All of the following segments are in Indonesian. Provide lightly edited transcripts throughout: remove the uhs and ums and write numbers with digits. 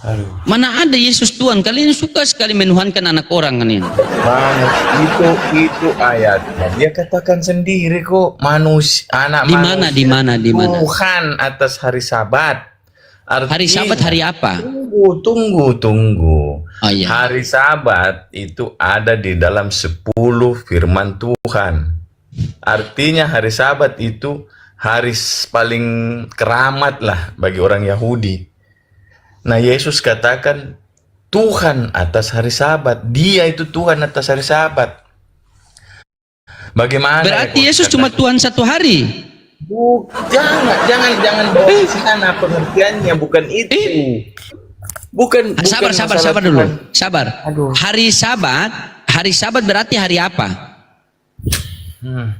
Aduh. Mana ada Yesus Tuhan? Kalian suka sekali menuhankan anak orang kan ini. Mana itu ayatnya. Dia katakan sendiri kok anak Di mana, manusia di mana, di mana? Tuhan atas hari Sabat. Hari Sabat hari apa? Tunggu. Oh, iya. Hari Sabat itu ada di dalam 10 firman Tuhan. Artinya hari Sabat itu hari paling keramat lah bagi orang Yahudi. Nah, Yesus katakan Tuhan atas hari Sabat. Dia itu Tuhan atas hari Sabat. Bagaimana? Berarti Yesus cuma Tuhan satu hari? Jangan bawa ke sana pengertiannya, bukan itu. Bukan Sabar dulu. Sabar. Aduh. Hari Sabat berarti hari apa?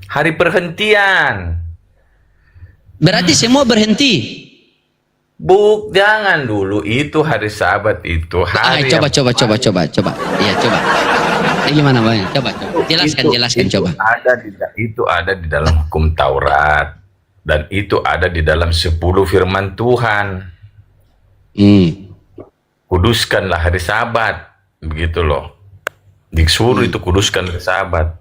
Hari perhentian. Berarti semua berhenti. Jangan dulu, itu hari Sabat itu hari. Coba. Iya, coba. Gimana Bang? Coba. Jelaskan coba. Itu ada di dalam hukum Taurat dan itu ada di dalam 10 firman Tuhan. Kuduskanlah hari Sabat, begitu loh. Disuruh itu kuduskan hari Sabat.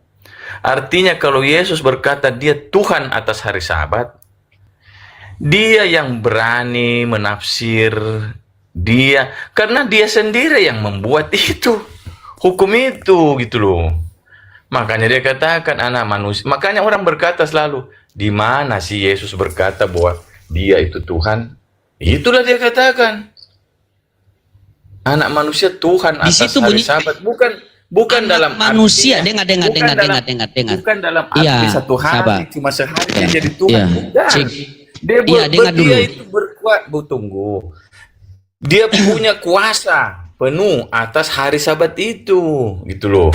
Artinya kalau Yesus berkata dia Tuhan atas hari Sabat, dia yang berani menafsir karena dia sendiri yang membuat itu hukum itu gitu loh. Makanya dia katakan anak manusia. Makanya orang berkata selalu, di mana sih Yesus berkata bahwa dia itu Tuhan? Itulah dia katakan anak manusia Tuhan atas hari Sabat, bukan dalam manusia. Artinya, dengar. Bukan dalam arti satu hari cuma sehari dia jadi Tuhan. Dia itu berkuat. Tunggu. Dia punya kuasa penuh atas hari Sabat itu, gitu loh.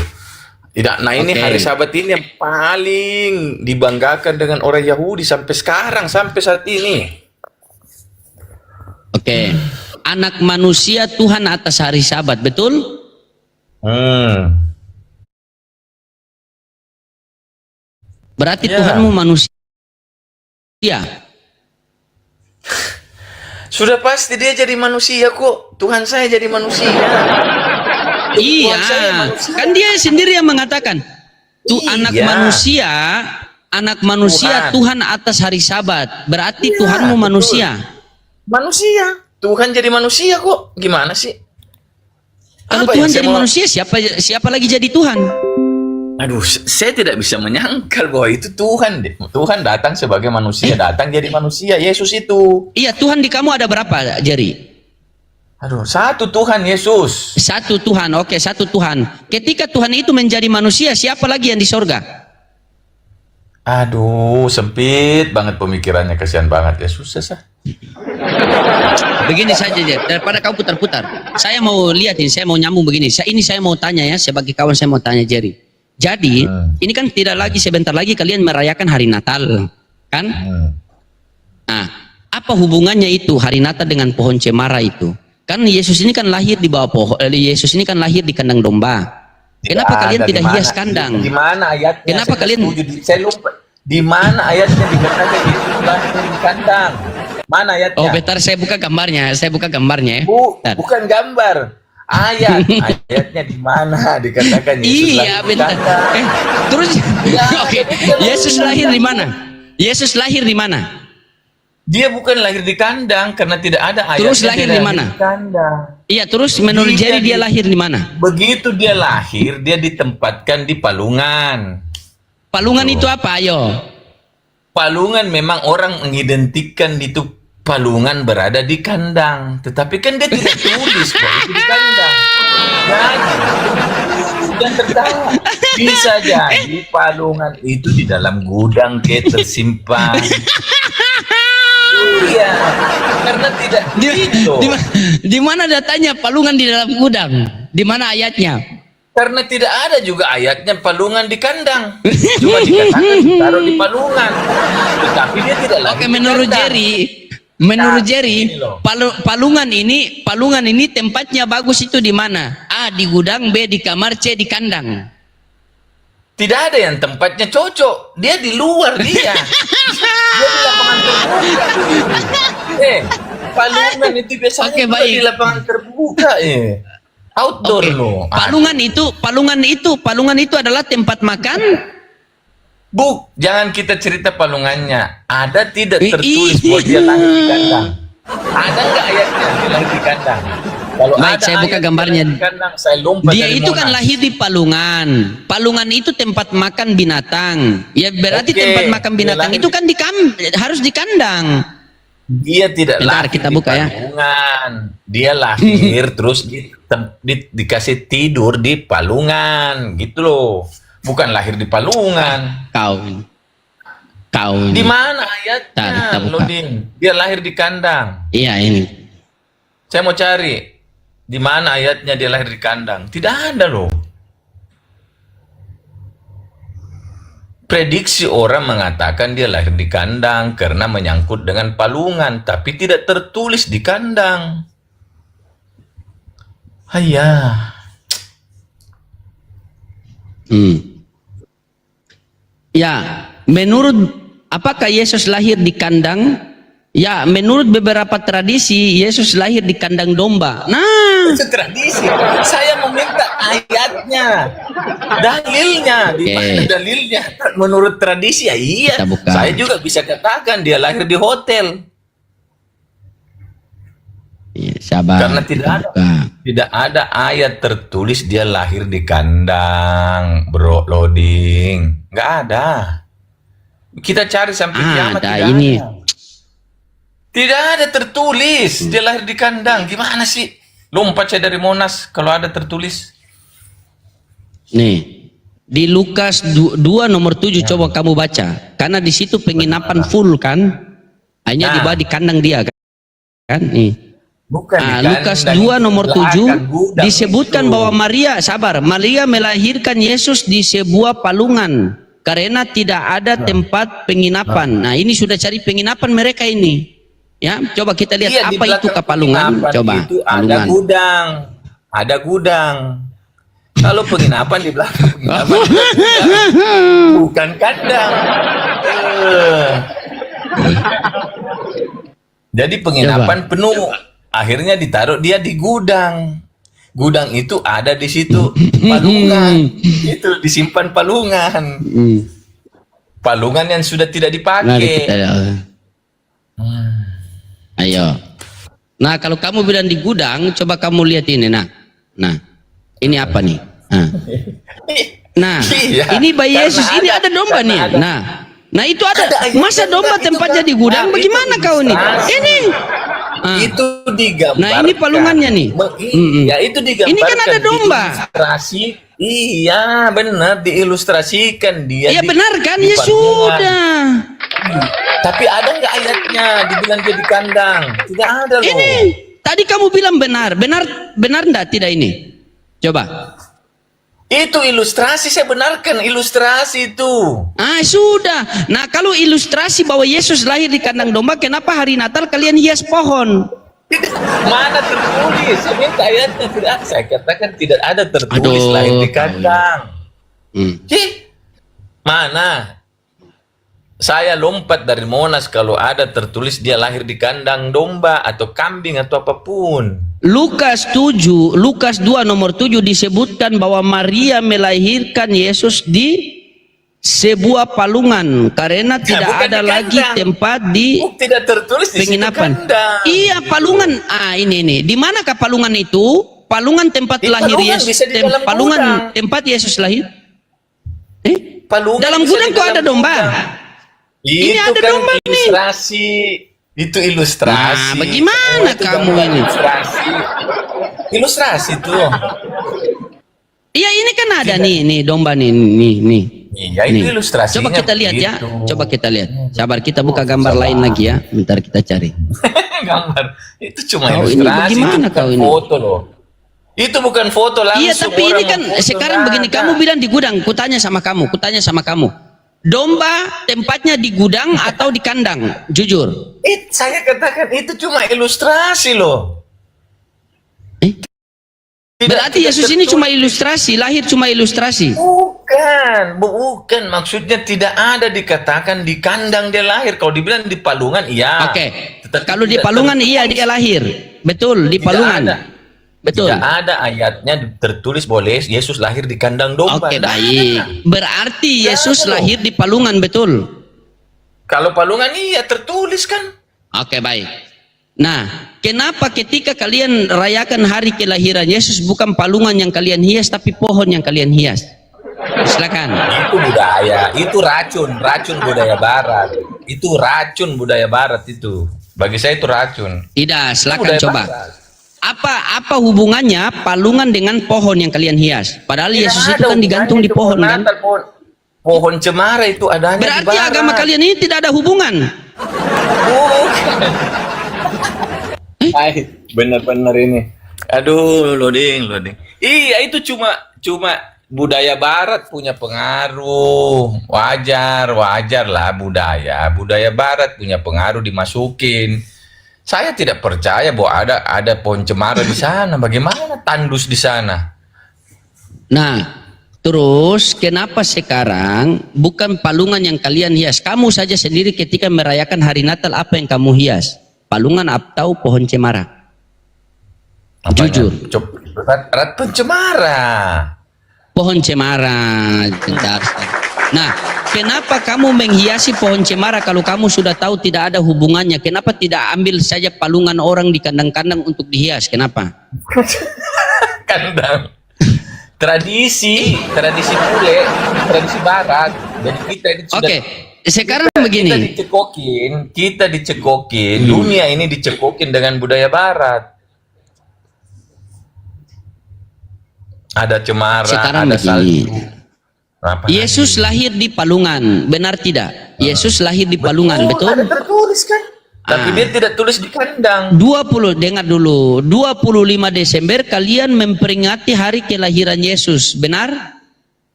Nah ini hari Sabat ini yang paling dibanggakan dengan orang Yahudi sampai sekarang, sampai saat ini. Anak manusia Tuhan atas hari Sabat, betul? Berarti Tuhanmu manusia. Sudah pasti dia jadi manusia kok. Tuhan saya jadi manusia. Iya, kan dia sendiri yang mengatakan anak manusia Tuhan atas hari Sabat. Berarti Tuhanmu manusia. Manusia. Tuhan jadi manusia kok. Gimana sih? Kalau Tuhan jadi manusia, siapa lagi jadi Tuhan? Aduh, saya tidak bisa menyangkal bahwa itu Tuhan. Tuhan datang sebagai manusia, datang jadi manusia. Yesus itu. Iya, Tuhan di kamu ada berapa, Jerry? Aduh, satu Tuhan Yesus. Satu Tuhan, satu Tuhan. Ketika Tuhan itu menjadi manusia, siapa lagi yang di sorga? Aduh, sempit banget pemikirannya, kasihan banget ya, susah sah. Begini saja, Jer. Daripada kau putar-putar. Saya mau lihat ini, saya mau nyambung begini. Ini saya mau tanya ya, sebagai kawan saya mau tanya Jerry. Jadi, ini kan tidak lagi sebentar lagi kalian merayakan hari Natal, kan? Nah, apa hubungannya itu hari Natal dengan pohon cemara itu? Kan Yesus ini kan lahir di bawah pohon, Yesus ini kan lahir di kandang domba. Kenapa kalian tidak hias kandang? Di mana ayatnya? Kenapa kalian? Saya lupa. Di mana ayatnya dikatakan Yesus lahir di kandang? Mana ayatnya? Oh, bentar saya buka gambarnya. Bukan gambar. Ayatnya di mana dikatakan Yesus lahir di kandang? Terus Yesus lahir di mana? Yesus lahir di mana? Dia bukan lahir di kandang karena tidak ada ayatnya. Terus lahir di mana? Iya, terus menurut Jerry dia lahir di mana? Begitu dia lahir, dia ditempatkan di palungan. Palungan itu apa, ayo? Palungan memang orang mengidentikan itu palungan berada di kandang, tetapi kan dia tidak tulis bahwa itu di kandang. Dan tertawa. Bisa jadi palungan itu di dalam gudang tersimpan. Iya, karena tidak di mana datanya palungan di dalam gudang? Di mana ayatnya? Karena tidak ada juga ayatnya palungan di kandang. Cuma dikatakan ditaruh di palungan. Tetapi dia tidak lagi. Menurut Jerry, palungan ini tempatnya bagus itu di mana? A di gudang, B di kamar, C di kandang. Tidak ada yang tempatnya cocok. Dia di luar dia. Dia di lapangan terbuka. Palungan itu biasanya di lapangan terbuka. terbuka outdoor Oke. loh. Palungan itu adalah tempat makan. Jangan kita cerita palungannya. Ada tidak Ih, tertulis bahwa dia lahir di kandang? Ada nggak ayatnya dia lahir di kandang? Kalau Baik, ada saya buka ayat gambarnya. dia lahir di kandang, saya lompat Dia dari itu kan Monas. lahir di palungan. Palungan itu tempat makan binatang. Ya berarti Oke, tempat makan dia binatang lahir itu kan harus di kandang. Dia tidak Bentar, lahir kita di buka ya. palungan. Dia lahir terus dikasih tidur di palungan, gitu loh. Bukan lahir di palungan. Kau ini. Di mana Bentar, kita ayatnya, buka. Lodin? Dia lahir di kandang. Iya ini. Saya mau cari di mana ayatnya dia lahir di kandang. Tidak ada loh. Prediksi orang mengatakan dia lahir di kandang karena menyangkut dengan palungan, tapi tidak tertulis di kandang. Hayah. Ya, menurut apakah Yesus lahir di kandang? Ya, menurut beberapa tradisi Yesus lahir di kandang domba. Nah, Itu tradisi. Saya meminta ayatnya, dalilnya. Di mana dalilnya? Menurut tradisi ya iya. Kita buka. Saya juga bisa katakan dia lahir di hotel. ya, sabar. Karena tidak ada ayat tertulis dia lahir di kandang, bro loading. Nggak ada. Kita cari sampai kiamat. Ada tidak ini. ada. Tidak ada tertulis dia lahir di kandang. Gimana sih? Lompat saya dari Monas kalau ada tertulis. Nih, di Lukas 2 nomor 7 coba kamu baca. Karena di situ penginapan full kan. Hanya dibawa di kandang dia kan. Nih. Bukan di Lukas kandang, 2 nomor di belakang 7 gudang disebutkan itu. bahwa Maria melahirkan Yesus di sebuah palungan karena tidak ada tempat penginapan. Nah, ini sudah cari penginapan mereka ini. Ya, coba kita lihat Iya, di apa itu belakang kapalungan. penginapan Coba itu palungan. ada gudang. Kalau penginapan di belakang penginapan bukan kandang. Jadi penginapan penuh. Akhirnya ditaruh dia di gudang. Gudang itu ada di situ palungan. Itu disimpan palungan. Palungan yang sudah tidak Mari dipakai. kita Ayo. Nah, kalau kamu bilang di gudang, coba kamu lihat ini. Nah, ini apa nih? Nah, Iya, ini bayi karena Yesus. Ini ada domba karena nih. ada. Nah itu ada. Ada Masa ayatnya, domba itu tempatnya di gudang? Nah, Bagaimana itu kau nih? ilustrasi. Ini. Itu digambarkan. Nah, ini palungannya nih. Iya, itu digambarkan. Ini kan ada domba. Ilustrasi. Iya, benar diilustrasikan dia. Iya benar kan? di Ya palungan. sudah. Tapi ada nggak ayatnya dibilang dia di kandang? Tidak ada loh. Ini. Tadi kamu bilang benar. Benar enggak tidak ini? Coba. Itu ilustrasi, saya benarkan ilustrasi itu. Sudah. Nah, kalau ilustrasi bahwa Yesus lahir di kandang domba, kenapa hari Natal kalian hias pohon? Mana tertulis? Saya minta ayatnya tidak. Saya katakan tidak ada tertulis Aduh. lahir di kandang. Cih, mana? Saya lompat dari Monas kalau ada tertulis dia lahir di kandang domba atau kambing atau apapun. Lukas 2 nomor 7 disebutkan bahwa Maria melahirkan Yesus di sebuah palungan karena tidak bukan ada di lagi kandang. tempat di Tidak tertulis di situ penginapan. kandang. Iya, palungan. Ini. Di manakah palungan itu? Palungan tempat Di lahir palungan, Yesus. bisa di dalam Palungan gudang. tempat Yesus lahir. Palungan Dalam bisa gudang di kok dalam ada domba. gudang. Ini Itu ada kan domba nih. ilustrasi. Itu ilustrasi. Nah, bagaimana Semua itu kamu gambar ini? Ilustrasi. Ilustrasi tuh. Iya, ini kan ada nih domba nih. Iya, itu ilustrasinya Coba kita lihat ya. begitu. Coba kita lihat. Sabar, kita buka gambar lain lagi ya. Bentar kita cari. Gambar. Itu cuma Kau ini ilustrasi. bagaimana itu kau bukan ini? Foto loh. Itu bukan foto langsung. Iya, tapi ini orang kan memfoto, sekarang nggak begini. ada. Kamu bilang di gudang. Kutanya sama kamu. Domba tempatnya di gudang atau di kandang? Jujur. Saya katakan itu cuma ilustrasi loh. Berarti Yesus ini cuma ilustrasi. Lahir cuma ilustrasi. Bukan. Maksudnya tidak ada dikatakan di kandang dia lahir. Kalau dibilang di palungan, iya. Oke. Tetapi Kalau di tidak palungan tertulis. iya dia lahir. Betul, di Tidak palungan. ada. Betul. Tidak ada ayatnya tertulis boleh Yesus lahir di kandang domba. Oke, Nggak baik. Berarti Yesus ada. lahir di palungan, betul? Kalau palungan iya tertulis kan. Oke, baik. Nah, kenapa ketika kalian rayakan hari kelahiran Yesus bukan palungan yang kalian hias tapi pohon yang kalian hias? Silakan. Itu budaya, itu racun budaya barat. Itu racun budaya barat itu. Bagi saya itu racun. Tidak, Itu silakan budaya coba. barat. Apa hubungannya palungan dengan pohon yang kalian hias? Padahal Tidak Yesus itu ada kan digantung di hubungannya itu pohon kan? Natal, pohon cemara itu adanya di Berarti barat. agama kalian ini tidak ada hubungan. Bukan. Bener-bener ini. Aduh, loading. Iya, itu cuma budaya barat punya pengaruh. Wajar lah budaya barat punya pengaruh dimasukin. Saya tidak percaya bahwa ada pohon cemara di sana. Bagaimana tandus di sana? Nah, terus kenapa sekarang bukan palungan yang kalian hias? Kamu saja sendiri ketika merayakan hari Natal apa yang kamu hias? Palungan atau pohon cemara? Apanya? Jujur. Pohon cemara. Pohon cemara. Bentar. Nah, kenapa kamu menghiasi pohon cemara kalau kamu sudah tahu tidak ada hubungannya? Kenapa tidak ambil saja palungan orang di kandang-kandang untuk dihias? Kenapa? Kandang. Tradisi bule, tradisi barat. Jadi kita ini sudah. Oke, sekarang begini. Kita dicekokin, dunia ini dicekokin dengan budaya barat. Ada cemara, Sekarang ada begini. salju. Apa Yesus lahir di palungan, benar tidak? Yesus lahir di palungan, betul? Ada tertulis kan? Tapi dia tidak tulis di kandang. 20, dengar dulu. 25 Desember kalian memperingati hari kelahiran Yesus, benar?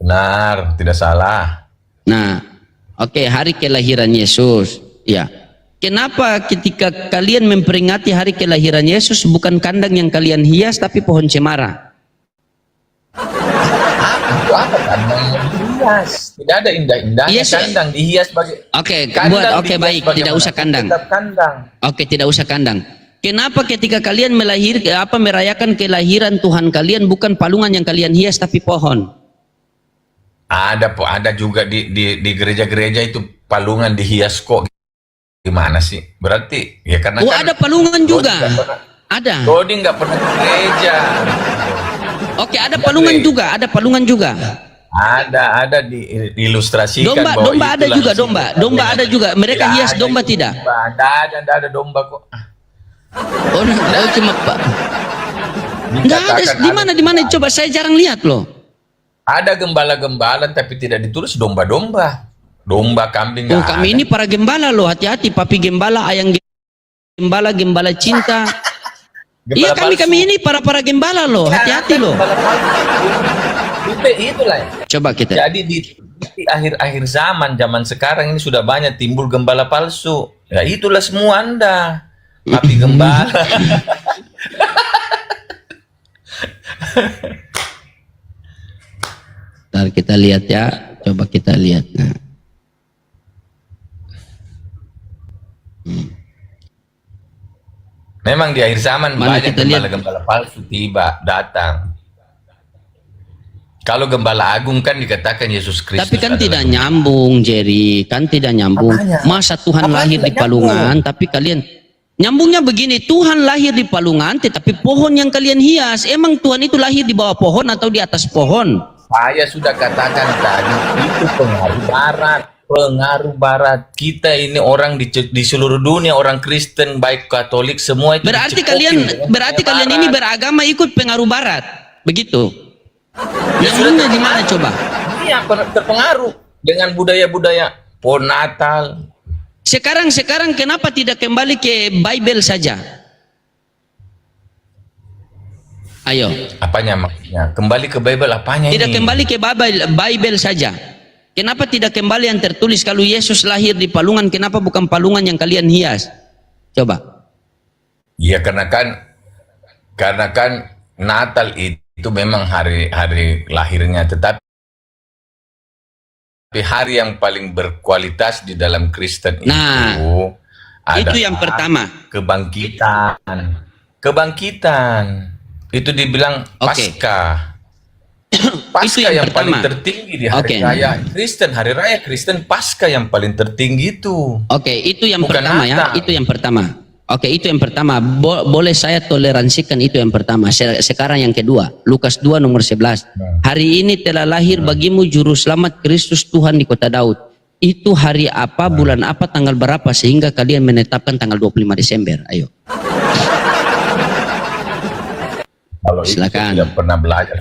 Benar, tidak salah. Nah, oke, hari kelahiran Yesus. Ya. Kenapa ketika kalian memperingati hari kelahiran Yesus bukan kandang yang kalian hias tapi pohon cemara? Itu apa kandang yang dihias? Tidak ada indah-indahnya Yesus. kandang dihias bagi. Oke, Kandang oke dihias baik, tidak bagaimana? usah kandang. Tetap kandang. Oke, tidak usah kandang. Kenapa ketika kalian merayakan kelahiran Tuhan kalian bukan palungan yang kalian hias tapi pohon? Ada juga di gereja-gereja itu palungan dihias kok. Gimana sih? Berarti ya karena Oh, kan ada palungan juga. Ada. Dodi nggak pernah ke gereja. Oke, ada palungan juga, ada palungan juga. Ada diilustrasikan bahwa Domba ada itulah juga, sifat domba yang- ada juga. Mereka Tidak hias ada domba itu tidak? domba. Ada domba kok. Oh, cuma Pak. Enggak ada. Dikatakan Di mana coba saya jarang lihat loh. Ada gembala-gembala tapi tidak ditulis domba-domba. Domba, kambing Oh, nggak kami ada. ini para gembala loh, hati-hati, papi gembala, ayang gembala cinta. Iya, Gembala kami palsu. ini para gembala loh, hati-hati loh. Gembala palsu. Itulah. Coba kita. Jadi di akhir zaman sekarang ini sudah banyak timbul gembala palsu. Ya itulah semua Anda. Papi gembala. Ntar kita lihat ya, coba kita lihat. Nah. Memang di akhir zaman Mana banyak kita lihat? gembala-gembala palsu datang. Kalau gembala agung kan dikatakan Yesus Kristus. Tapi kan adalah tidak gembala. nyambung, Jerry. Kan tidak nyambung. Apanya? Masa Tuhan Apanya lahir di tidak palungan, tapi kalian nyambungnya begini. Tuhan lahir di palungan, tetapi pohon yang kalian hias. Emang Tuhan itu lahir di bawah pohon atau di atas pohon? Saya sudah katakan tadi itu pengaruh barat. Kita ini orang di seluruh dunia, orang Kristen baik Katolik semua itu Berarti dicekokin dengan kalian barat. ini beragama ikut pengaruh barat. Begitu. Ya Nyambungnya di mana coba? Iya, terpengaruh dengan budaya-budaya pohon Natal. Sekarang kenapa tidak kembali ke Bible saja? Ayo. Apanya maksudnya? Kembali ke Bible apanya Tidak ini? kembali ke Bible saja. Kenapa tidak kembali yang tertulis kalau Yesus lahir di palungan, kenapa bukan palungan yang kalian hias? Coba. Iya karena kan Natal itu memang hari lahirnya, tetapi hari yang paling berkualitas di dalam Kristen Nah, itu itu yang pertama. kebangkitan. Itu dibilang Oke. Pasca. Itu Pasca yang yang paling pertama. tertinggi di hari Oke. raya Kristen. Hari raya Kristen Pasca yang paling tertinggi itu. Oke, itu yang Bukan pertama ya. Natal. Itu yang pertama. Oke, itu yang pertama. Boleh saya toleransikan itu yang pertama. Sekarang yang kedua. Lukas 2 nomor 11. Hari ini telah lahir bagimu juru selamat Kristus Tuhan di kota Daud. Itu hari apa, bulan apa, tanggal berapa sehingga kalian menetapkan tanggal 25 Desember? Ayo. Kalau itu Silakan. saya tidak pernah belajar.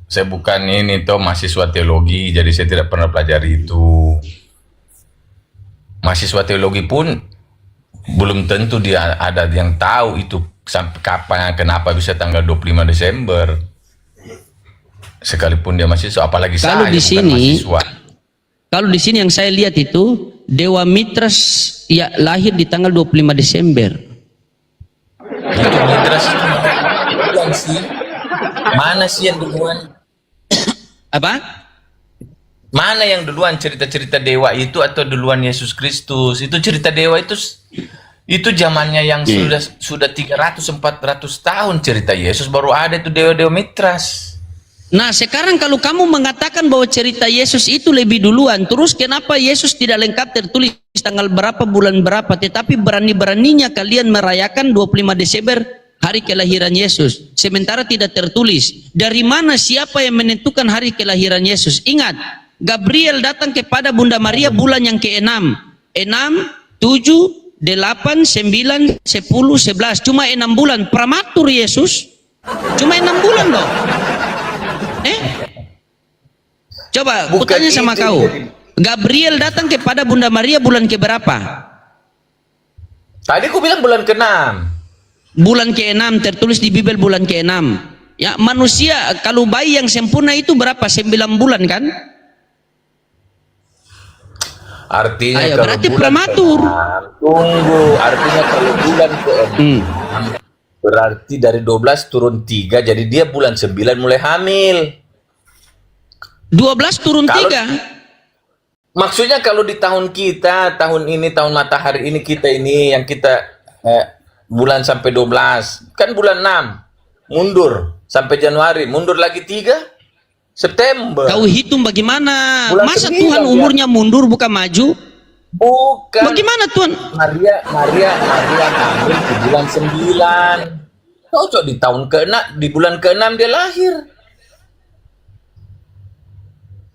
Saya bukan ini toh mahasiswa teologi, jadi saya tidak pernah pelajari itu. Mahasiswa teologi pun belum tentu dia ada yang tahu itu sampai kapan, kenapa bisa tanggal 25 Desember. Sekalipun dia mahasiswa, apalagi Kalau saya di bukan sini- mahasiswa. Kalau di sini yang saya lihat itu Dewa Mitras ya lahir di tanggal 25 Desember. Itu Mitras itu duluan sih. Mana sih yang duluan? Apa? Mana yang duluan, cerita-cerita dewa itu atau duluan Yesus Kristus? Itu cerita dewa itu zamannya yang sudah 300-400 tahun cerita Yesus, baru ada itu dewa-dewa Mitras. Nah sekarang kalau kamu mengatakan bahwa cerita Yesus itu lebih duluan, terus kenapa Yesus tidak lengkap tertulis tanggal berapa, bulan berapa, tetapi berani-beraninya kalian merayakan 25 Desember hari kelahiran Yesus, sementara tidak tertulis. Dari mana, siapa yang menentukan hari kelahiran Yesus? Ingat, Gabriel datang kepada Bunda Maria bulan yang ke-6. 6, 7, 8, 9, 10, 11. Cuma 6 bulan. Prematur Yesus. Cuma 6 bulan loh. Coba Bukan kutanya sama itu, kau. jadi- Gabriel datang kepada Bunda Maria bulan keberapa? Tadi aku bilang bulan ke-6. Bulan ke-6, tertulis di Bible bulan ke-6. Ya, manusia kalau bayi yang sempurna itu berapa? 9 bulan kan? Artinya Ayo, kalau berarti bulan prematur. ke-6, tunggu, artinya kalau bulan ke-6 berarti dari 12 turun 3, jadi dia bulan 9 mulai hamil. 12 turun Kalau- 3. Maksudnya kalau di tahun kita, tahun ini, tahun matahari ini, kita ini yang kita bulan sampai 12, kan bulan 6 mundur sampai Januari, mundur lagi 3 September. Kau hitung bagaimana? Bulan Masa 9 Tuhan dia. umurnya mundur bukan maju? Bukan. Bagaimana Tuhan? Maria hamil di bulan 9. Cocok di tahun ke-6, di bulan ke-6 dia lahir.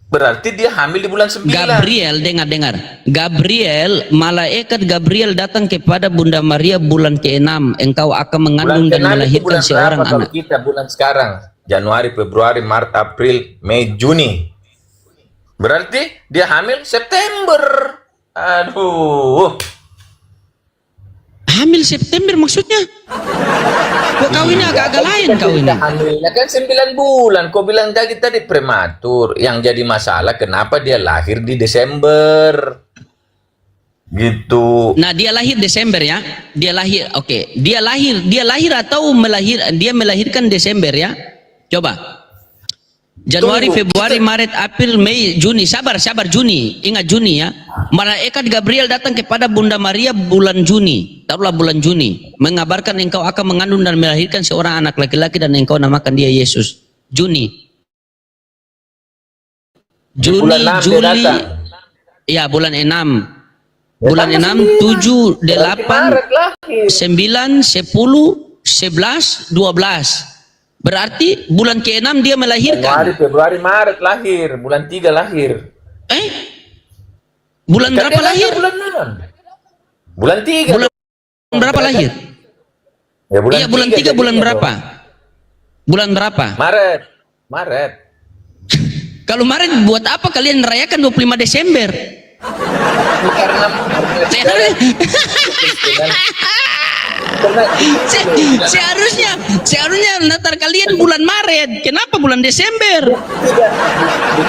Berarti dia hamil di bulan 9. Gabriel, dengar. Gabriel, malaikat Gabriel datang kepada Bunda Maria bulan ke-6. Engkau akan mengandung dan ke-6 itu melahirkan bulan seorang berapa kalau anak. kita bulan sekarang? Januari, Februari, Maret, April, Mei, Juni. Berarti dia hamil September. Aduh. Hamil September maksudnya? Kok kau ini agak-agak lain kau ini? Hamilnya kan 9 bulan. Kau bilang tadi prematur. Yang jadi masalah kenapa dia lahir di Desember. Gitu. Nah, dia lahir Desember ya. Dia lahir, oke. Dia lahir atau dia melahirkan Desember ya. Coba. Januari, Tunggu, Februari, Maret, April, Mei, Juni. Sabar Juni. Ingat Juni ya. Malaikat Gabriel datang kepada Bunda Maria bulan Juni. Taruhlah bulan Juni. Mengabarkan engkau akan mengandung dan melahirkan seorang anak laki-laki dan engkau namakan dia Yesus. Juni. Di bulan 6 dia Juli. datang. Ya, bulan 6. Ya, Bulan tanggal 6, 7, 9. Berarti 8, Maret lahir. 9, 10, 11, 12. Berarti bulan ke-6 dia Januari, melahirkan. Februari, Maret lahir. Bulan 3 lahir. Bulan Kan berapa dia lahir? Bulan 6. Bulan 3. Bulan berapa lahir? Ya, Iya, bulan 3 bulan jadinya berapa? dong. Bulan berapa? Maret. Kalau Maret buat apa kalian merayakan 25 Desember? Karena Seharusnya Natal kalian bulan Maret. Kenapa bulan Desember?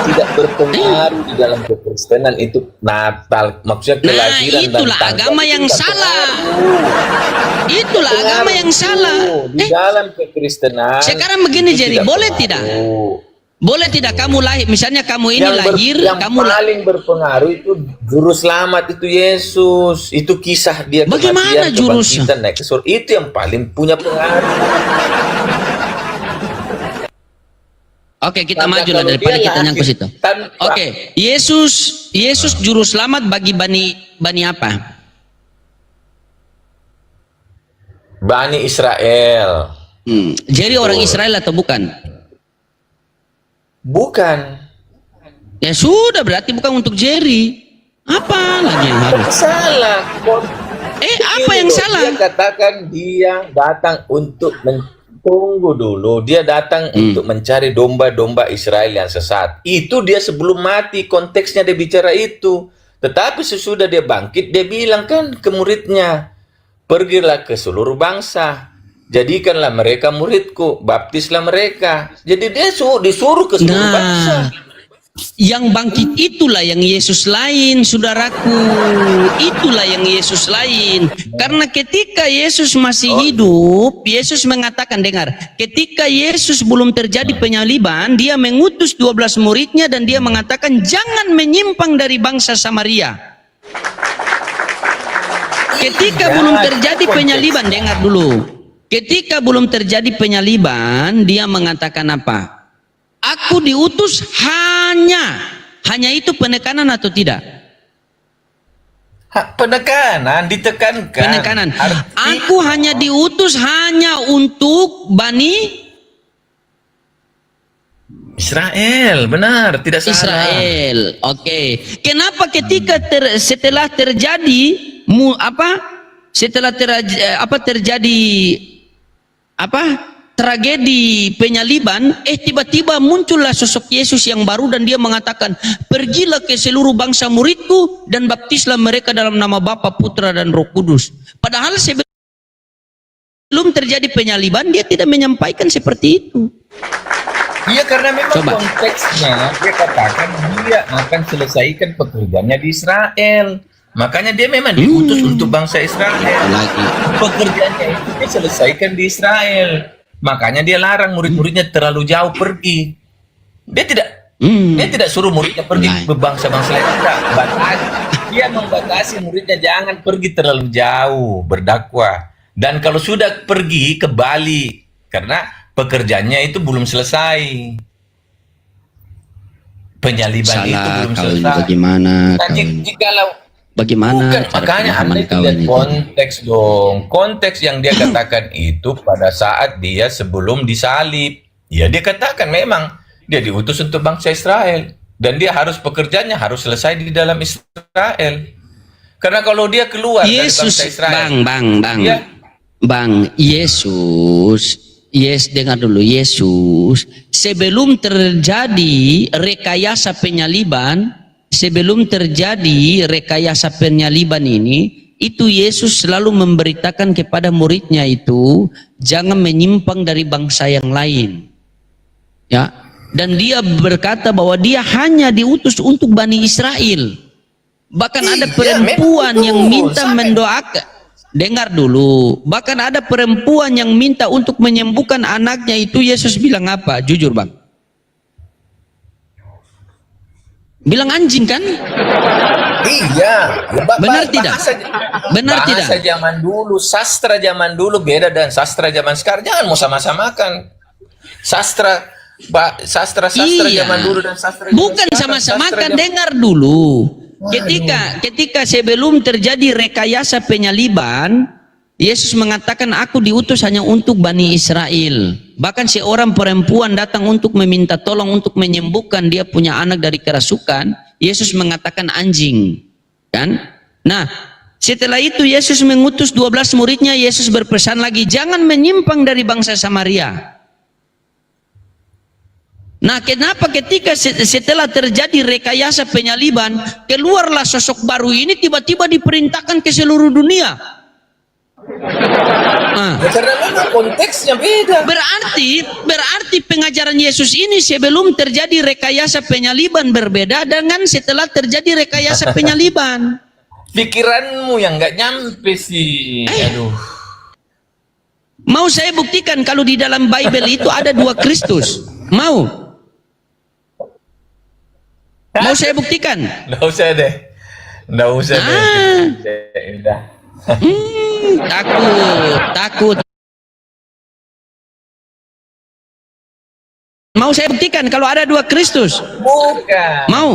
tidak berpengaruh di dalam kekristenan itu Natal, maksudnya Nah, kelahiran dan itulah tanggal agama itu yang tidak salah. pengaruh. Itulah agama yang salah. Di dalam kekristenan Sekarang begini itu Jerry, boleh tidak? pengaruh. Boleh tidak kamu lahir, misalnya kamu ini lahir, yang kamu paling berpengaruh itu juru selamat itu Yesus. Itu kisah dia Bagaimana kematian, juru kebangkitan, naik ke surga. Itu yang paling punya pengaruh. Oke, kita Karena maju lah kalau daripada dia kita nyangkut lahir situ. tanpa- Oke, Yesus juru selamat bagi bani apa? Bani Israel. Jadi orang Israel atau bukan? Bukan. Ya sudah, berarti bukan untuk Jerry. Apa lagi yang harus? Salah. Apa yang salah? Dia katakan dia datang untuk tunggu dulu. Dia datang untuk mencari domba-domba Israel yang sesat. Itu dia sebelum mati, konteksnya dia bicara itu. Tetapi sesudah dia bangkit, dia bilang kan ke muridnya, pergilah ke seluruh bangsa, jadikanlah mereka muridku, baptislah mereka. Jadi dia disuruh ke seluruh bangsa. Yang bangkit itulah yang Yesus lain, saudaraku. Itulah yang Yesus lain. Karena ketika Yesus masih hidup, Yesus mengatakan, dengar, ketika Yesus belum terjadi penyaliban, dia mengutus 12 muridnya dan dia mengatakan, jangan menyimpang dari bangsa Samaria. Ketika belum terjadi penyaliban, dengar dulu. Ketika belum terjadi penyaliban, dia mengatakan apa? Aku diutus hanya itu penekanan atau tidak? Penekanan, ditekankan. Penekanan. Aku hanya diutus hanya untuk Bani Israel, benar, tidak salah. Israel. Oke. Kenapa ketika setelah terjadi terjadi tragedi penyaliban, tiba-tiba muncullah sosok Yesus yang baru dan dia mengatakan, pergilah ke seluruh bangsa muridku dan baptislah mereka dalam nama Bapa, Putra dan Roh Kudus. Padahal sebelum terjadi penyaliban dia tidak menyampaikan seperti itu. Iya, karena memang konteksnya dia katakan dia akan selesaikan pekerjaannya di Israel. Makanya dia memang diutus untuk bangsa Israel. Pekerjaannya itu dia selesaikan di Israel. Makanya dia larang murid-muridnya terlalu jauh pergi. Dia tidak suruh muridnya pergi ke bangsa-bangsa lain. Dia membatasi muridnya jangan pergi terlalu jauh berdakwah. Dan kalau sudah pergi ke Bali, karena pekerjaannya itu belum selesai. Penyaliban itu belum selesai. Bagaimana makanya Anda lihat konteks dong. Konteks yang dia katakan itu pada saat dia sebelum disalib. Ya, dia katakan memang dia diutus untuk bangsa Israel dan dia pekerjaannya harus selesai di dalam Israel. Karena kalau dia keluar dari bangsa Israel, dengar dulu, Yesus sebelum terjadi rekayasa penyaliban ini, itu Yesus selalu memberitakan kepada muridnya itu jangan menyimpang dari bangsa yang lain. Ya, dan dia berkata bahwa dia hanya diutus untuk Bani Israel. Bahkan ada perempuan yang minta mendoakan. Dengar dulu, bahkan ada perempuan yang minta untuk menyembuhkan anaknya, itu Yesus bilang apa? Jujur bang, bilang anjing kan? Iya. Benar tidak? Benar tidak? Bahasa zaman dulu, sastra zaman dulu beda dan sastra zaman sekarang. Jangan mau sama-samakan. Sastra zaman dulu dan sastra bukan sama-samakan. Dengar dulu. Ketika sebelum terjadi rekayasa penyaliban, Yesus mengatakan aku diutus hanya untuk Bani Israel. Bahkan seorang perempuan datang untuk meminta tolong untuk menyembuhkan dia punya anak dari kerasukan. Yesus mengatakan anjing. Kan? Nah, setelah itu Yesus mengutus 12 muridnya. Yesus berpesan lagi, jangan menyimpang dari bangsa Samaria. Nah, kenapa ketika setelah terjadi rekayasa penyaliban, keluarlah sosok baru ini tiba-tiba diperintahkan ke seluruh dunia. Karena memang konteksnya beda. Berarti pengajaran Yesus ini sebelum terjadi rekayasa penyaliban berbeda dengan setelah terjadi rekayasa penyaliban. Pikiranmu yang nggak nyampe sih. Aduh. Mau saya buktikan kalau di dalam Bible itu ada 2 Kristus. Mau? Mau saya buktikan? Nggak usah deh. Nggak usah deh. Udah. Takut. Mau saya buktikan kalau ada dua Kristus? Bukan. Mau?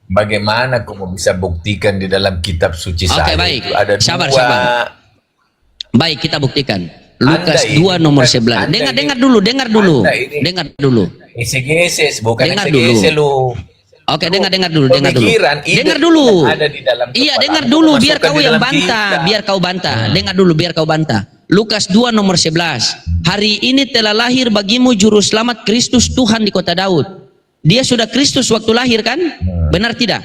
Bagaimana kau mau bisa buktikan di dalam kitab suci Oke, saya baik. itu ada Sabar, dua. sabar. Baik, kita buktikan. Lukas Anda ini 2 nomor bukan- 11. Anda Dengar ini- dulu. Dengar Anda ini- Exegesis, bukan Dengar exegesis lu. Oke, dengar dulu. Pemikiran, ide Dengar dulu. yang ada di dalam Iya, kepala dengar Anda dulu masukkan biar kau di yang dalam bantah, kita. biar kau bantah. Dengar dulu biar kau bantah. Lukas 2 nomor 11. Hari ini telah lahir bagimu juru selamat Kristus Tuhan di kota Daud. Dia sudah Kristus waktu lahir kan? Benar tidak?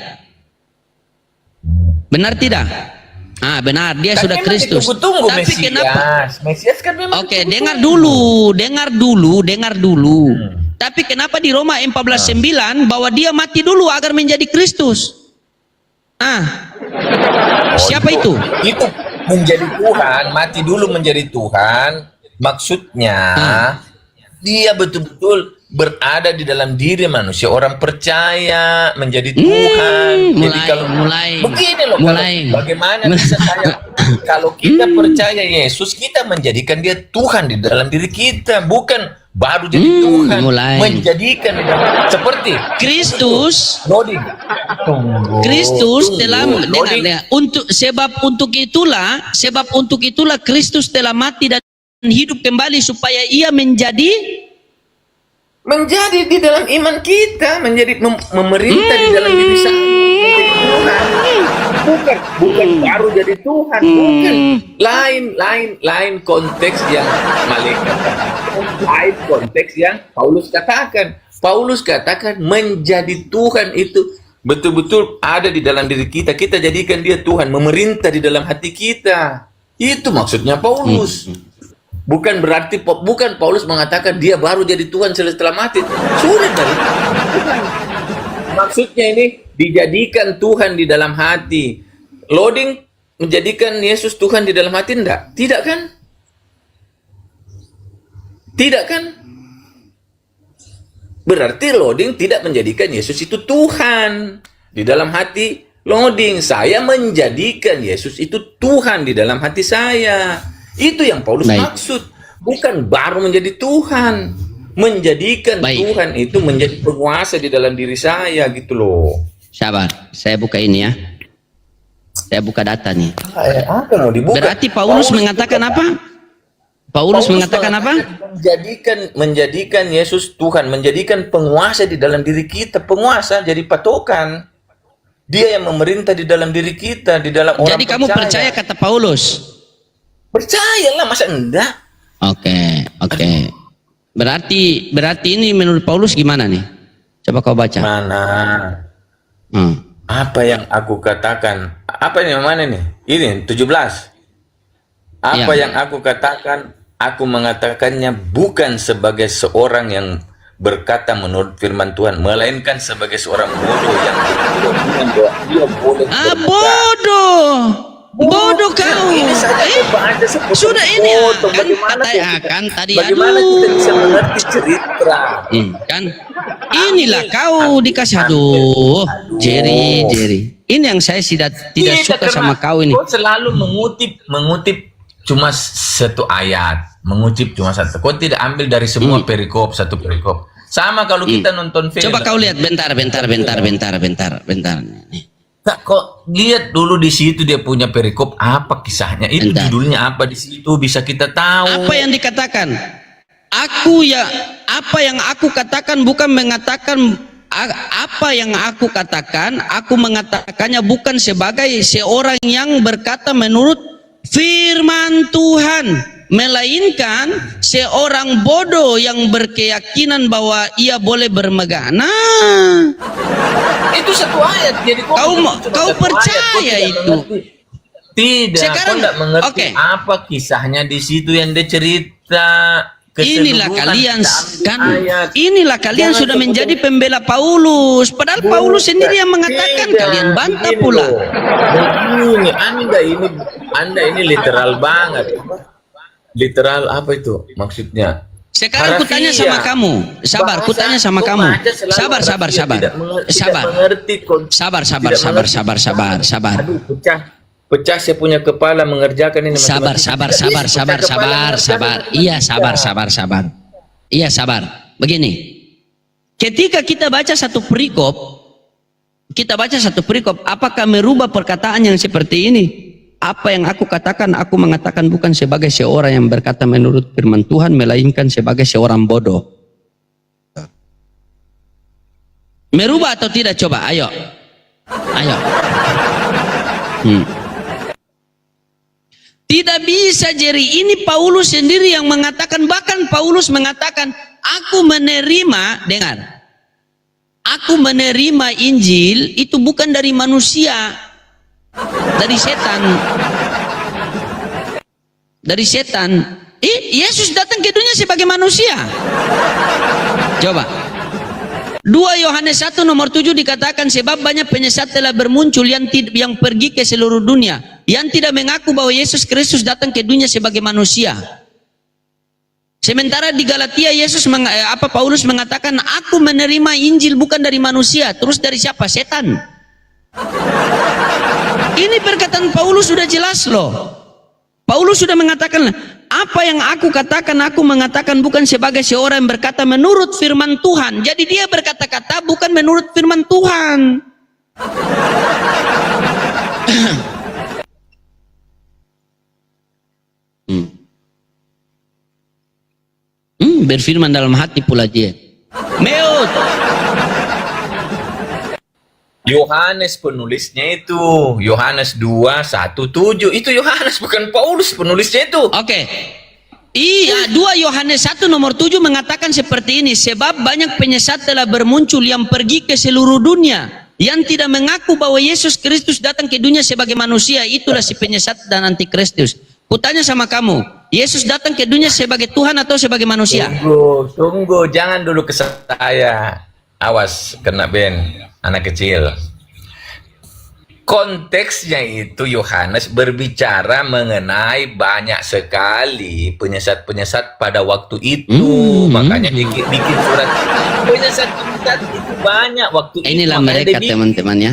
Benar tidak? Ah, benar, dia Kan sudah memang Kristus. ditunggu-tunggu Tapi Mesias. kenapa? Mesias kan memang Oke, ditunggu-tunggu. dengar dulu. Tapi kenapa di Roma 14:9 bahwa dia mati dulu agar menjadi Kristus? Siapa itu? Itu menjadi Tuhan, mati dulu menjadi Tuhan. Maksudnya dia betul-betul berada di dalam diri manusia, orang percaya menjadi Tuhan. Jadi kalau begini loh, bagaimana bisa saya kalau kita percaya Yesus, kita menjadikan dia Tuhan di dalam diri kita, bukan baru jadi Tuhan, menjadikan di dalam, seperti Kristus loading. Kristus telah Loading. sebab untuk itulah Kristus telah mati dan hidup kembali supaya ia menjadi di dalam iman kita, menjadi memerintah di dalam diri saya, menjadi Tuhan. Bukan baru jadi Tuhan, bukan. Lain konteks yang malaikat, lain konteks yang Paulus katakan. Paulus katakan menjadi Tuhan itu betul-betul ada di dalam diri kita. Kita jadikan dia Tuhan, memerintah di dalam hati kita. Itu maksudnya Paulus. Bukan berarti Paulus mengatakan dia baru jadi Tuhan setelah mati. Sudah dari Tuhan. Maksudnya ini dijadikan Tuhan di dalam hati. Loading menjadikan Yesus Tuhan di dalam hati enggak? Tidak kan? Tidak kan? Berarti loading tidak menjadikan Yesus itu Tuhan di dalam hati. Loading, saya menjadikan Yesus itu Tuhan di dalam hati saya. Itu yang Paulus maksud. Bukan baru menjadi Tuhan. Menjadikan Tuhan itu menjadi penguasa di dalam diri saya gitu loh. Sabar, saya buka ini ya. Saya buka data nih. Apa mau dibuka? Berarti Paulus mengatakan apa? Paulus mengatakan apa? Menjadikan Yesus Tuhan, menjadikan penguasa di dalam diri kita. Penguasa jadi patokan. Dia yang memerintah di dalam diri kita, di dalam orang. Jadi kamu percaya kata Paulus? Percayalah, masa enggak? Oke. Berarti ini menurut Paulus gimana nih? Coba kau baca. Mana? Apa yang aku katakan? Apa yang mana nih? Ini 17. Apa yang aku katakan? Aku mengatakannya bukan sebagai seorang yang berkata menurut firman Tuhan, melainkan sebagai seorang bodoh yang dia boleh bodoh kau. Sudah ini kan tadi bagaimana kita bisa mengerti cerita? Kan inilah kau dikasih Jerry. Ini yang saya tidak suka sama kau ini. Kau selalu mengutip cuma satu ayat, cuma satu. Kau tidak ambil dari semua perikop, satu perikop. Sama kalau kita nonton film. Coba kau lihat bentar. Kak, kok lihat dulu di situ dia punya perikop apa kisahnya? Itu judulnya apa di situ bisa kita tahu. Apa yang dikatakan? Apa yang aku katakan bukan mengatakan apa yang aku katakan, aku mengatakannya bukan sebagai seorang yang berkata menurut firman Tuhan, melainkan seorang bodoh yang berkeyakinan bahwa ia boleh bermegah. Nah, itu satu ayat. Jadi kau percaya itu? Tidak. Sekarang kau tidak mengerti apa kisahnya di situ yang dia cerita. Inilah kalian kan? Inilah kalian sudah menjadi pembela Paulus. Padahal Paulus sendiri yang mengatakan, kalian bantah pula. Begini, Anda ini literal banget. Literal apa itu maksudnya? Sekarang ku tanya Harafiah. sama kamu. Sabar, ku tanya sama kamu. Pembaca selalu Sabar, sabar, harafiah, sabar. tidak Sabar. mengerti Sabar, sabar, tidak sabar, mengerti. sabar, sabar, sabar. Aduh, pecah saya punya kepala mengerjakan ini Sabar, matematika. sabar, Tidak sabar, bisa sabar, pecah kepala sabar, mengerjakan sabar. matematika. Iya, sabar, sabar, sabar. Iya, sabar. Begini. Ketika kita baca satu perikop, apakah merubah perkataan yang seperti ini? Apa yang aku mengatakan bukan sebagai seorang yang berkata menurut firman Tuhan, melainkan sebagai seorang bodoh. Merubah atau tidak? Coba, ayo. Ayo. Tidak bisa, Jerry. Ini Paulus sendiri yang mengatakan, bahkan Paulus mengatakan, aku menerima Injil itu bukan dari manusia, dari setan. Dari setan. Yesus datang ke dunia sebagai manusia. Coba. 2 Yohanes 1 nomor 7 dikatakan, sebab banyak penyesat telah bermuncul yang pergi ke seluruh dunia, yang tidak mengaku bahwa Yesus Kristus datang ke dunia sebagai manusia. Sementara di Galatia Paulus mengatakan, aku menerima Injil bukan dari manusia. Terus dari siapa? Setan. Ini perkataan Paulus sudah jelas loh. Paulus sudah mengatakan, apa yang aku katakan, aku mengatakan bukan sebagai seorang yang berkata menurut firman Tuhan. Jadi dia berkata-kata bukan menurut firman Tuhan. Berfirman dalam hati pula dia. Meut. Yohanes penulisnya itu, Yohanes 2:1-7 itu Yohanes, bukan Paulus penulisnya itu. Oke. Iya, 2 Yohanes 1 nomor 7 mengatakan seperti ini, sebab banyak penyesat telah bermuncul yang pergi ke seluruh dunia, yang tidak mengaku bahwa Yesus Kristus datang ke dunia sebagai manusia. Itulah si penyesat dan antikristus. Kutanya sama kamu, Yesus datang ke dunia sebagai Tuhan atau sebagai manusia? Tunggu, jangan dulu ke saya. Awas kena Ben, anak kecil. Konteksnya itu Yohanes berbicara mengenai banyak sekali penyesat-penyesat pada waktu itu. Makanya bikin surat penyesat-penyesat itu banyak waktu itu. Inilah Makanya mereka teman-teman ya.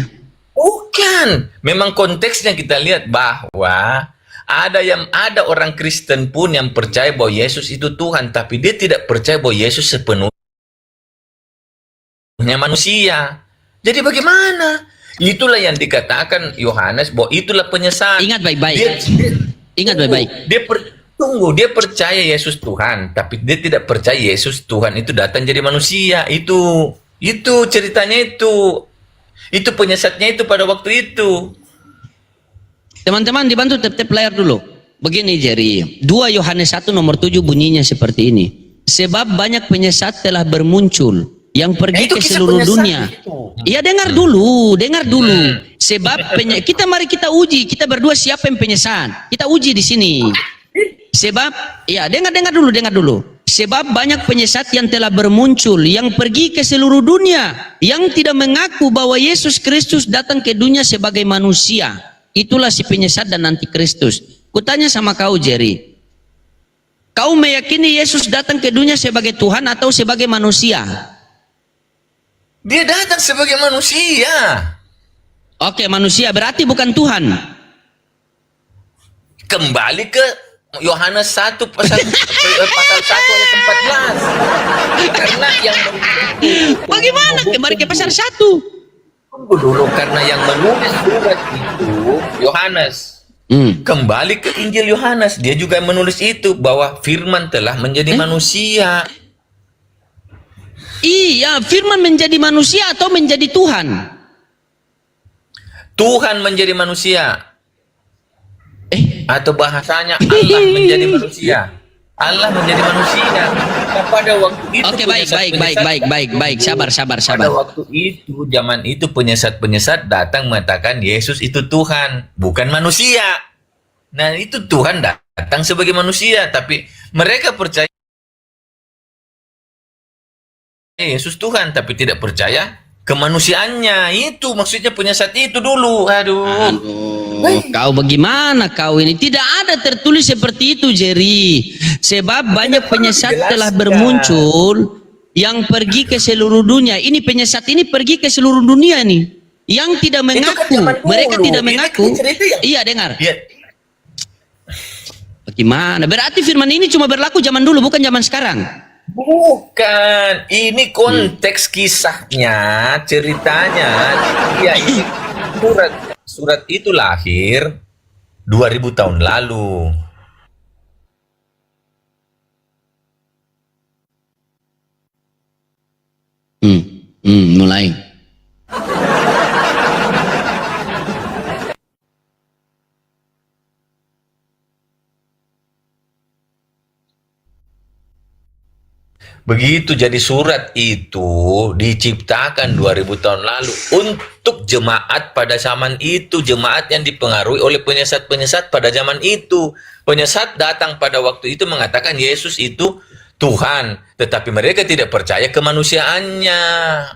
Bukan, memang konteksnya kita lihat bahwa ada orang Kristen pun yang percaya bahwa Yesus itu Tuhan, tapi dia tidak percaya bahwa Yesus sepenuhnya manusia. Jadi bagaimana? Itulah yang dikatakan Yohanes bahwa itulah penyesat. Ingat baik-baik. Ingat baik-baik. Dia percaya Yesus Tuhan, tapi dia tidak percaya Yesus Tuhan itu datang jadi manusia. Itu ceritanya itu. Itu penyesatnya itu pada waktu itu. Teman-teman dibantu tap-tap layar dulu. Begini Jerry, 2 Yohanes 1 nomor 7 bunyinya seperti ini. Sebab banyak penyesat telah bermuncul yang pergi ke seluruh dunia. Iya, dengar dulu. Sebab mari kita uji, kita berdua siapa yang penyesat. Kita uji di sini. Sebab dengar dulu. Sebab banyak penyesat yang telah bermuncul yang pergi ke seluruh dunia, yang tidak mengaku bahwa Yesus Kristus datang ke dunia sebagai manusia. Itulah si penyesat dan antikristus. Kutanya sama kau Jerry, kau meyakini Yesus datang ke dunia sebagai Tuhan atau sebagai manusia? Dia datang sebagai manusia. Oke, manusia berarti bukan Tuhan. Kembali ke Yohanes 1 pasal 1 ayat 14. Karena yang Bagaimana? Kembali ke pasal 1. Tunggu dulu, karena yang menulis surat itu Yohanes. Kembali ke Injil Yohanes, dia juga menulis itu bahwa firman telah menjadi manusia. Iya, firman menjadi manusia atau menjadi Tuhan? Tuhan menjadi manusia. Atau bahasanya Allah menjadi manusia. Allah menjadi manusia. Nah, pada waktu itu Oke, baik. Sabar. Pada waktu itu, zaman itu penyesat-penyesat datang mengatakan Yesus itu Tuhan, bukan manusia. Nah, itu Tuhan datang sebagai manusia, tapi mereka percaya Yesus Tuhan, tapi tidak percaya kemanusiaannya. Itu maksudnya penyesat itu dulu. Aduh. Kau bagaimana kau ini? Tidak ada tertulis seperti itu, Jerry. Sebab banyak penyesat telah bermuncul yang pergi ke seluruh dunia. Ini penyesat ini pergi ke seluruh dunia nih. Yang tidak mengaku, mereka tidak mengaku. Iya, dengar. Bagaimana? Berarti firman ini cuma berlaku zaman dulu, bukan zaman sekarang. Bukan, ini konteks kisahnya, ceritanya. Ya, ini surat itu lahir 2000 tahun lalu. Mulai. Begitu jadi surat itu diciptakan 2000 tahun lalu untuk jemaat pada zaman itu, jemaat yang dipengaruhi oleh penyesat-penyesat pada zaman itu. Penyesat datang pada waktu itu mengatakan Yesus itu Tuhan, tetapi mereka tidak percaya kemanusiaannya.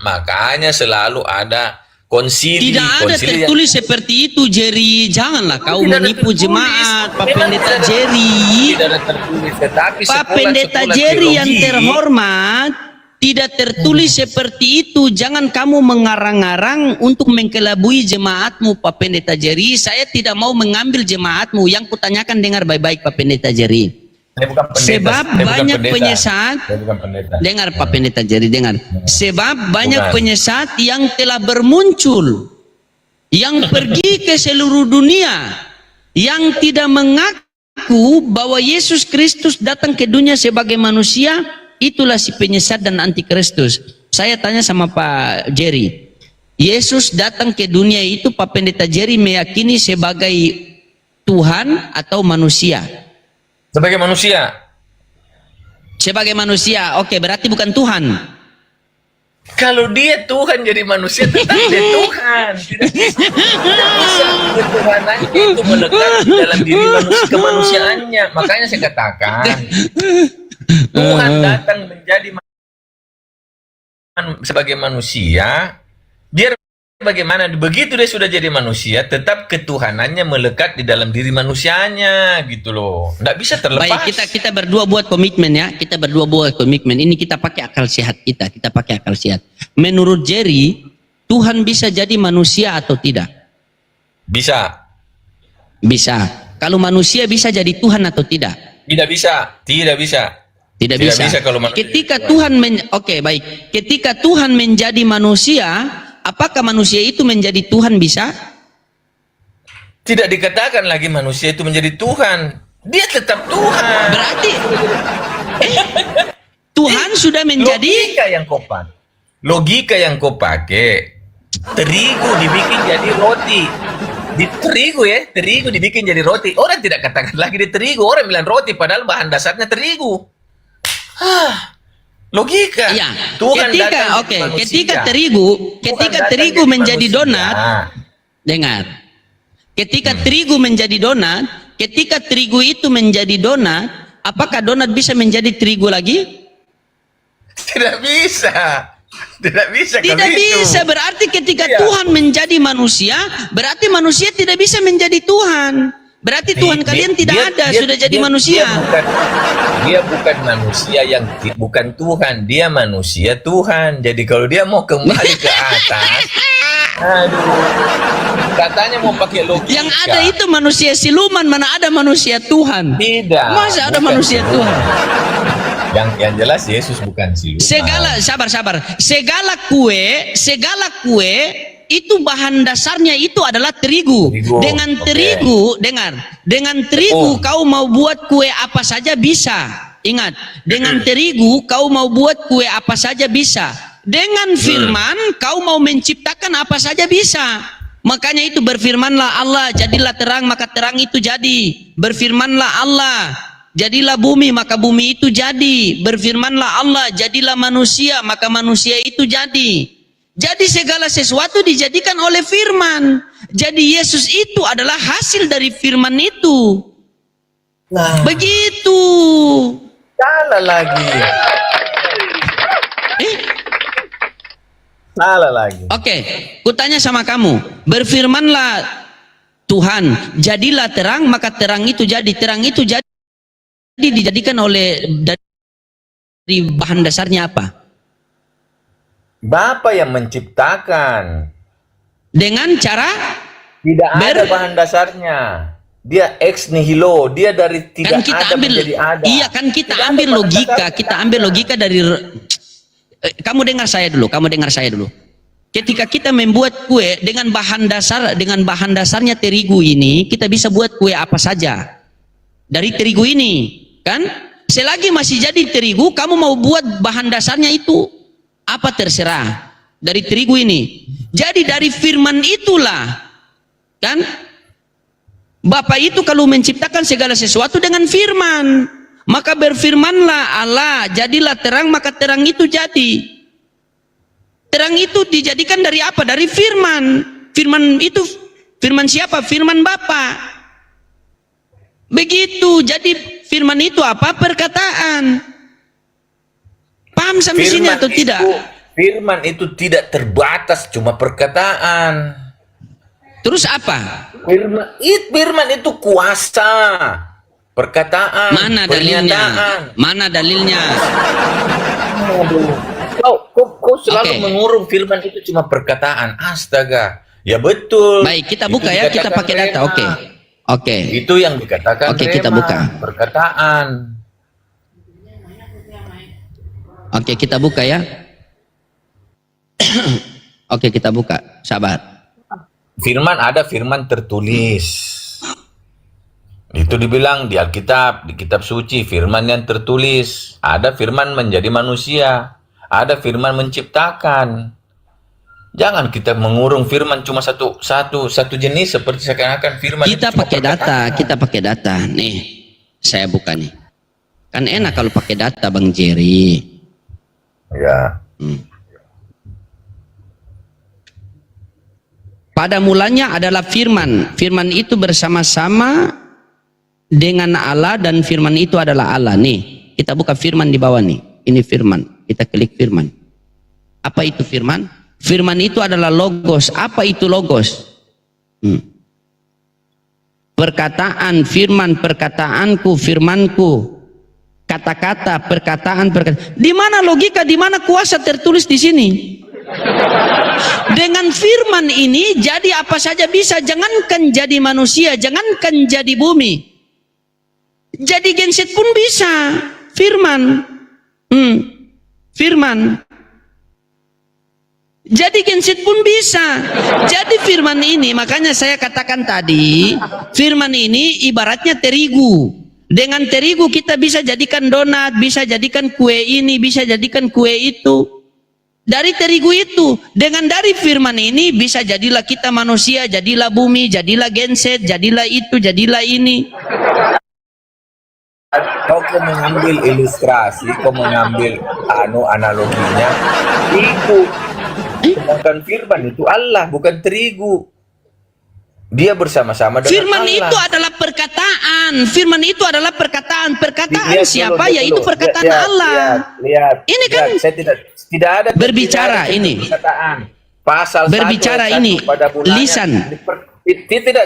Makanya selalu ada konsili. Tidak ada tertulis seperti itu, Jerry. Janganlah kau menipu jemaat, Pak Pendeta Jerry. Tidak ada tertulis, tetapi Pak Pendeta Jerry yang terhormat, tidak tertulis seperti itu. Jangan kamu mengarang-arang untuk mengkelabui jemaatmu, Pak Pendeta Jerry. Saya tidak mau mengambil jemaatmu. Yang kutanyakan, dengar baik-baik, Pak Pendeta Jerry. Sebab banyak penyesat, dengar Pak Pendeta Jerry, dengar. Sebab banyak penyesat yang telah bermuncul, yang pergi ke seluruh dunia, yang tidak mengaku bahwa Yesus Kristus datang ke dunia sebagai manusia. Itulah si penyesat dan antikristus. Saya tanya sama Pak Jerry, Yesus datang ke dunia itu Pak Pendeta Jerry meyakini sebagai Tuhan atau manusia? Sebagai manusia. Sebagai manusia, oke, berarti bukan Tuhan. Kalau dia Tuhan jadi manusia, tetap dia Tuhan. Tidak bisa ketuhanannya itu melekat di dalam diri manusia, kemanusiaannya. Makanya saya katakan, Tuhan datang menjadi sebagai manusia, biar bagaimana begitu dia sudah jadi manusia, tetap ketuhanannya melekat di dalam diri manusianya, gitu loh. Nggak bisa terlepas. Baik, kita berdua buat komitmen ya. Kita berdua buat komitmen. Ini kita pakai akal sehat kita. Kita pakai akal sehat. Menurut Jerry, Tuhan bisa jadi manusia atau tidak? Bisa. Bisa. Kalau manusia bisa jadi Tuhan atau tidak? Tidak bisa. Tidak bisa. Tidak bisa kalau manusia. Ketika Tuhan oke, baik. Ketika Tuhan menjadi manusia, apakah manusia itu menjadi Tuhan bisa? Tidak dikatakan lagi manusia itu menjadi Tuhan. Dia tetap Tuhan. Berarti Tuhan sudah menjadi logika yang kau pakai. Terigu dibikin jadi roti. Di terigu ya, terigu dibikin jadi roti. Orang tidak katakan lagi di terigu, orang bilang roti padahal bahan dasarnya terigu. Logika. Ya. Tuhan ketika terigu menjadi donat, dengar. Ketika terigu menjadi donat, ketika terigu itu menjadi donat, apakah donat bisa menjadi terigu lagi? Tidak bisa. Tidak bisa. Tidak bisa. Berarti ketika Tuhan menjadi manusia, berarti manusia tidak bisa menjadi Tuhan. Berarti Tuhan kalian tidak ada, sudah jadi manusia. Dia bukan manusia yang bukan Tuhan, dia manusia Tuhan. Jadi kalau dia mau kembali ke atas, aduh, katanya mau pakai logika. Yang ada itu manusia siluman, mana ada manusia Tuhan? Tidak. Masa ada manusia Tuhan? Yang jelas Yesus bukan siluman. Sabar. Segala kue itu bahan dasarnya itu adalah terigu. Dengan terigu, dengar. Dengan terigu kau mau buat kue apa saja bisa. Ingat, dengan terigu kau mau buat kue apa saja bisa. Dengan firman kau mau menciptakan apa saja bisa. Makanya itu berfirmanlah Allah, jadilah terang, maka terang itu jadi. Berfirmanlah Allah, jadilah bumi, maka bumi itu jadi. Berfirmanlah Allah, jadilah manusia, maka manusia itu jadi. Jadi segala sesuatu dijadikan oleh firman. Jadi Yesus itu adalah hasil dari firman itu. Nah, begitu. Salah lagi. Salah lagi. Oke, kutanya sama kamu, berfirmanlah Tuhan, jadilah terang, maka terang itu jadi. Terang itu jadi dijadikan oleh dari bahan dasarnya apa? Bapak yang menciptakan. Dengan cara Tidak ada bahan dasarnya. Dia ex nihilo, dia dari tidak kan kita ada ambil, menjadi ada. iya kan kita Tidak ada ambil bahan logika, dasarnya. kita ambil logika dari kamu dengar saya dulu, kamu dengar saya dulu. Ketika kita membuat kue dengan bahan dasarnya terigu ini, kita bisa buat kue apa saja dari terigu ini, kan? Selagi masih jadi terigu, kamu mau buat bahan dasarnya itu apa terserah dari terigu ini. Jadi dari firman itulah, kan? Bapak itu kalau menciptakan segala sesuatu dengan firman, maka berfirmanlah Allah, jadilah terang, maka terang itu jadi. Terang itu dijadikan dari apa? Dari firman. Firman itu, firman siapa? Firman Bapa. Begitu, jadi firman itu apa? Perkataan. Paham sampai sini atau tidak? Firman itu tidak terbatas, cuma perkataan. Terus apa? Firman itu kuasa. Perkataan. Mana dalilnya? Pernyataan. Mana dalilnya? Kau selalu mengurung firman itu cuma perkataan. Astaga. Ya betul. Baik, kita buka ya, kita pakai data. Oke. Oke. Itu yang dikatakan Oke, kita rema, buka. perkataan. Oke, kita buka ya. Oke, kita buka. Sabar. Firman ada firman tertulis. Itu dibilang di Alkitab, di kitab suci, firman yang tertulis. Ada firman menjadi manusia. Ada firman menciptakan. Jangan kita mengurung firman cuma satu jenis seperti seakan-akan firman Kita itu cuma pakai data, perkataan. kita pakai data. Nih, saya buka nih. Kan enak kalau pakai data, Bang Jerry. Ya. Pada mulanya adalah firman. Firman itu bersama-sama dengan Allah dan firman itu adalah Allah. Nih, kita buka firman di bawah nih. Ini firman. Kita klik firman. Apa itu firman? Firman itu adalah logos. Apa itu logos? Perkataan, firman, perkataanku, firmanku. Kata-kata, perkataan. Di mana logika, di mana kuasa tertulis di sini? Dengan firman ini jadi apa saja bisa. Jangankan jadi manusia, jangankan jadi bumi, jadi genset pun bisa. Firman, firman. Jadi genset pun bisa. Jadi firman ini, makanya saya katakan tadi, firman ini ibaratnya terigu. Dengan terigu kita bisa jadikan donat, bisa jadikan kue ini, bisa jadikan kue itu. Dari terigu itu, dengan dari firman ini bisa jadilah kita manusia, jadilah bumi, jadilah genset, jadilah itu, jadilah ini. Kau mengambil ilustrasi, kau mengambil analoginya. Itu sedangkan firman itu Allah, bukan terigu. Dia bersama-sama dengan Firman Allah. itu adalah perkataan. Firman itu adalah perkataan. Perkataan Lihat siapa? dulu, Yaitu perkataan Allah. Lihat. Ini kan saya tidak ada berbicara tidak ada ini. Perkataan. Pasal Berbicara 1 ini. pada mulanya, Lisan.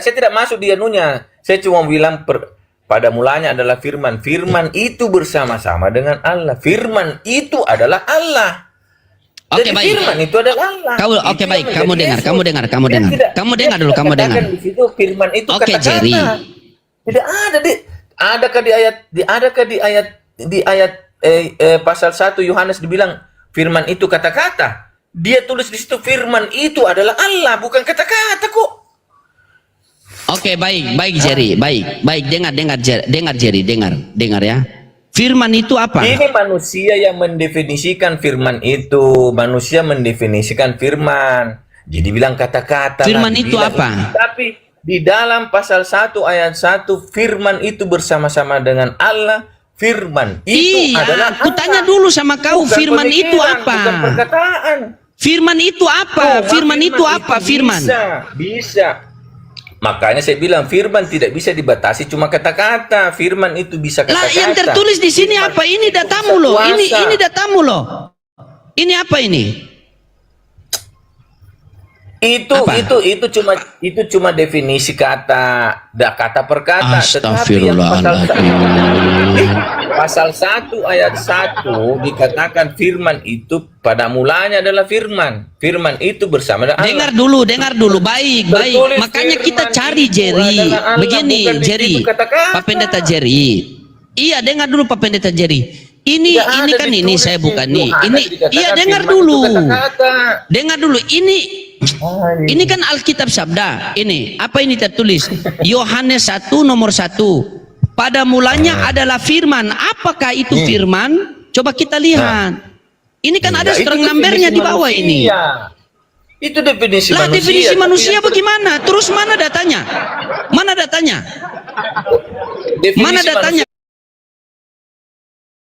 Saya tidak masuk di anunya. Saya cuma bilang pada mulanya adalah firman. Firman itu bersama-sama dengan Allah. Firman itu adalah Allah. Oke, Jadi baik. firman itu adalah Allah. Oke, Itu baik. yang Kamu menjadi dengar, Yesus. kamu dengar. Dia tidak- Kamu dia dengar dulu, tidak kamu dengar. katakan di situ firman itu Oke, kata-kata. Jerry. Tidak ada adakah di ayat pasal 1 Yohanes dibilang firman itu kata-kata. Dia tulis di situ firman itu adalah Allah, bukan kata-kata kok. Oke, baik Jerry, baik dengar Jerry, dengar ya. Firman itu apa? Ini manusia yang mendefinisikan firman itu, manusia mendefinisikan firman. Jadi bilang kata-kata. Firman itu apa? Tapi di dalam pasal 1 ayat 1 firman itu bersama-sama dengan Allah. Firman itu adalah Iya, aku tanya dulu sama kau, Bukan firman itu pemikiran, apa? Bukan perkataan. Firman itu apa? Firman itu apa? Firman. Bisa. Makanya saya bilang firman tidak bisa dibatasi cuma kata-kata. Firman itu bisa Lah, kata-kata. yang tertulis di sini Firman apa? Ini itu datamu bisa loh. kuasa. Ini datamu loh. Ini apa ini? Apa? itu cuma definisi kata per kata. Tetapi yang pasal 1 ayat 1 dikatakan firman itu pada mulanya adalah firman. Firman itu bersama dengan Allah. Dengar dulu. Baik. Tertulis Makanya kita firman cari itu Jerry. adalah Allah, Begini, bukan di Jerry. situ kata-kata. Pak Pendeta Jerry. Iya, dengar dulu Pak Pendeta Jerry. Ini kan ini saya bukan nih. Ini iya dengar dulu. Dengar dulu. Ini kan Alkitab Sabda. Ini apa ini tertulis? Yohanes 1 nomor 1. Pada mulanya adalah firman. Apakah itu firman? Coba kita lihat. Ini kan ada strong numbernya di bawah ini. Itu definisi Lah manusia. definisi manusia bagaimana? Terus mana datanya? Mana datanya? Definisi Mana datanya?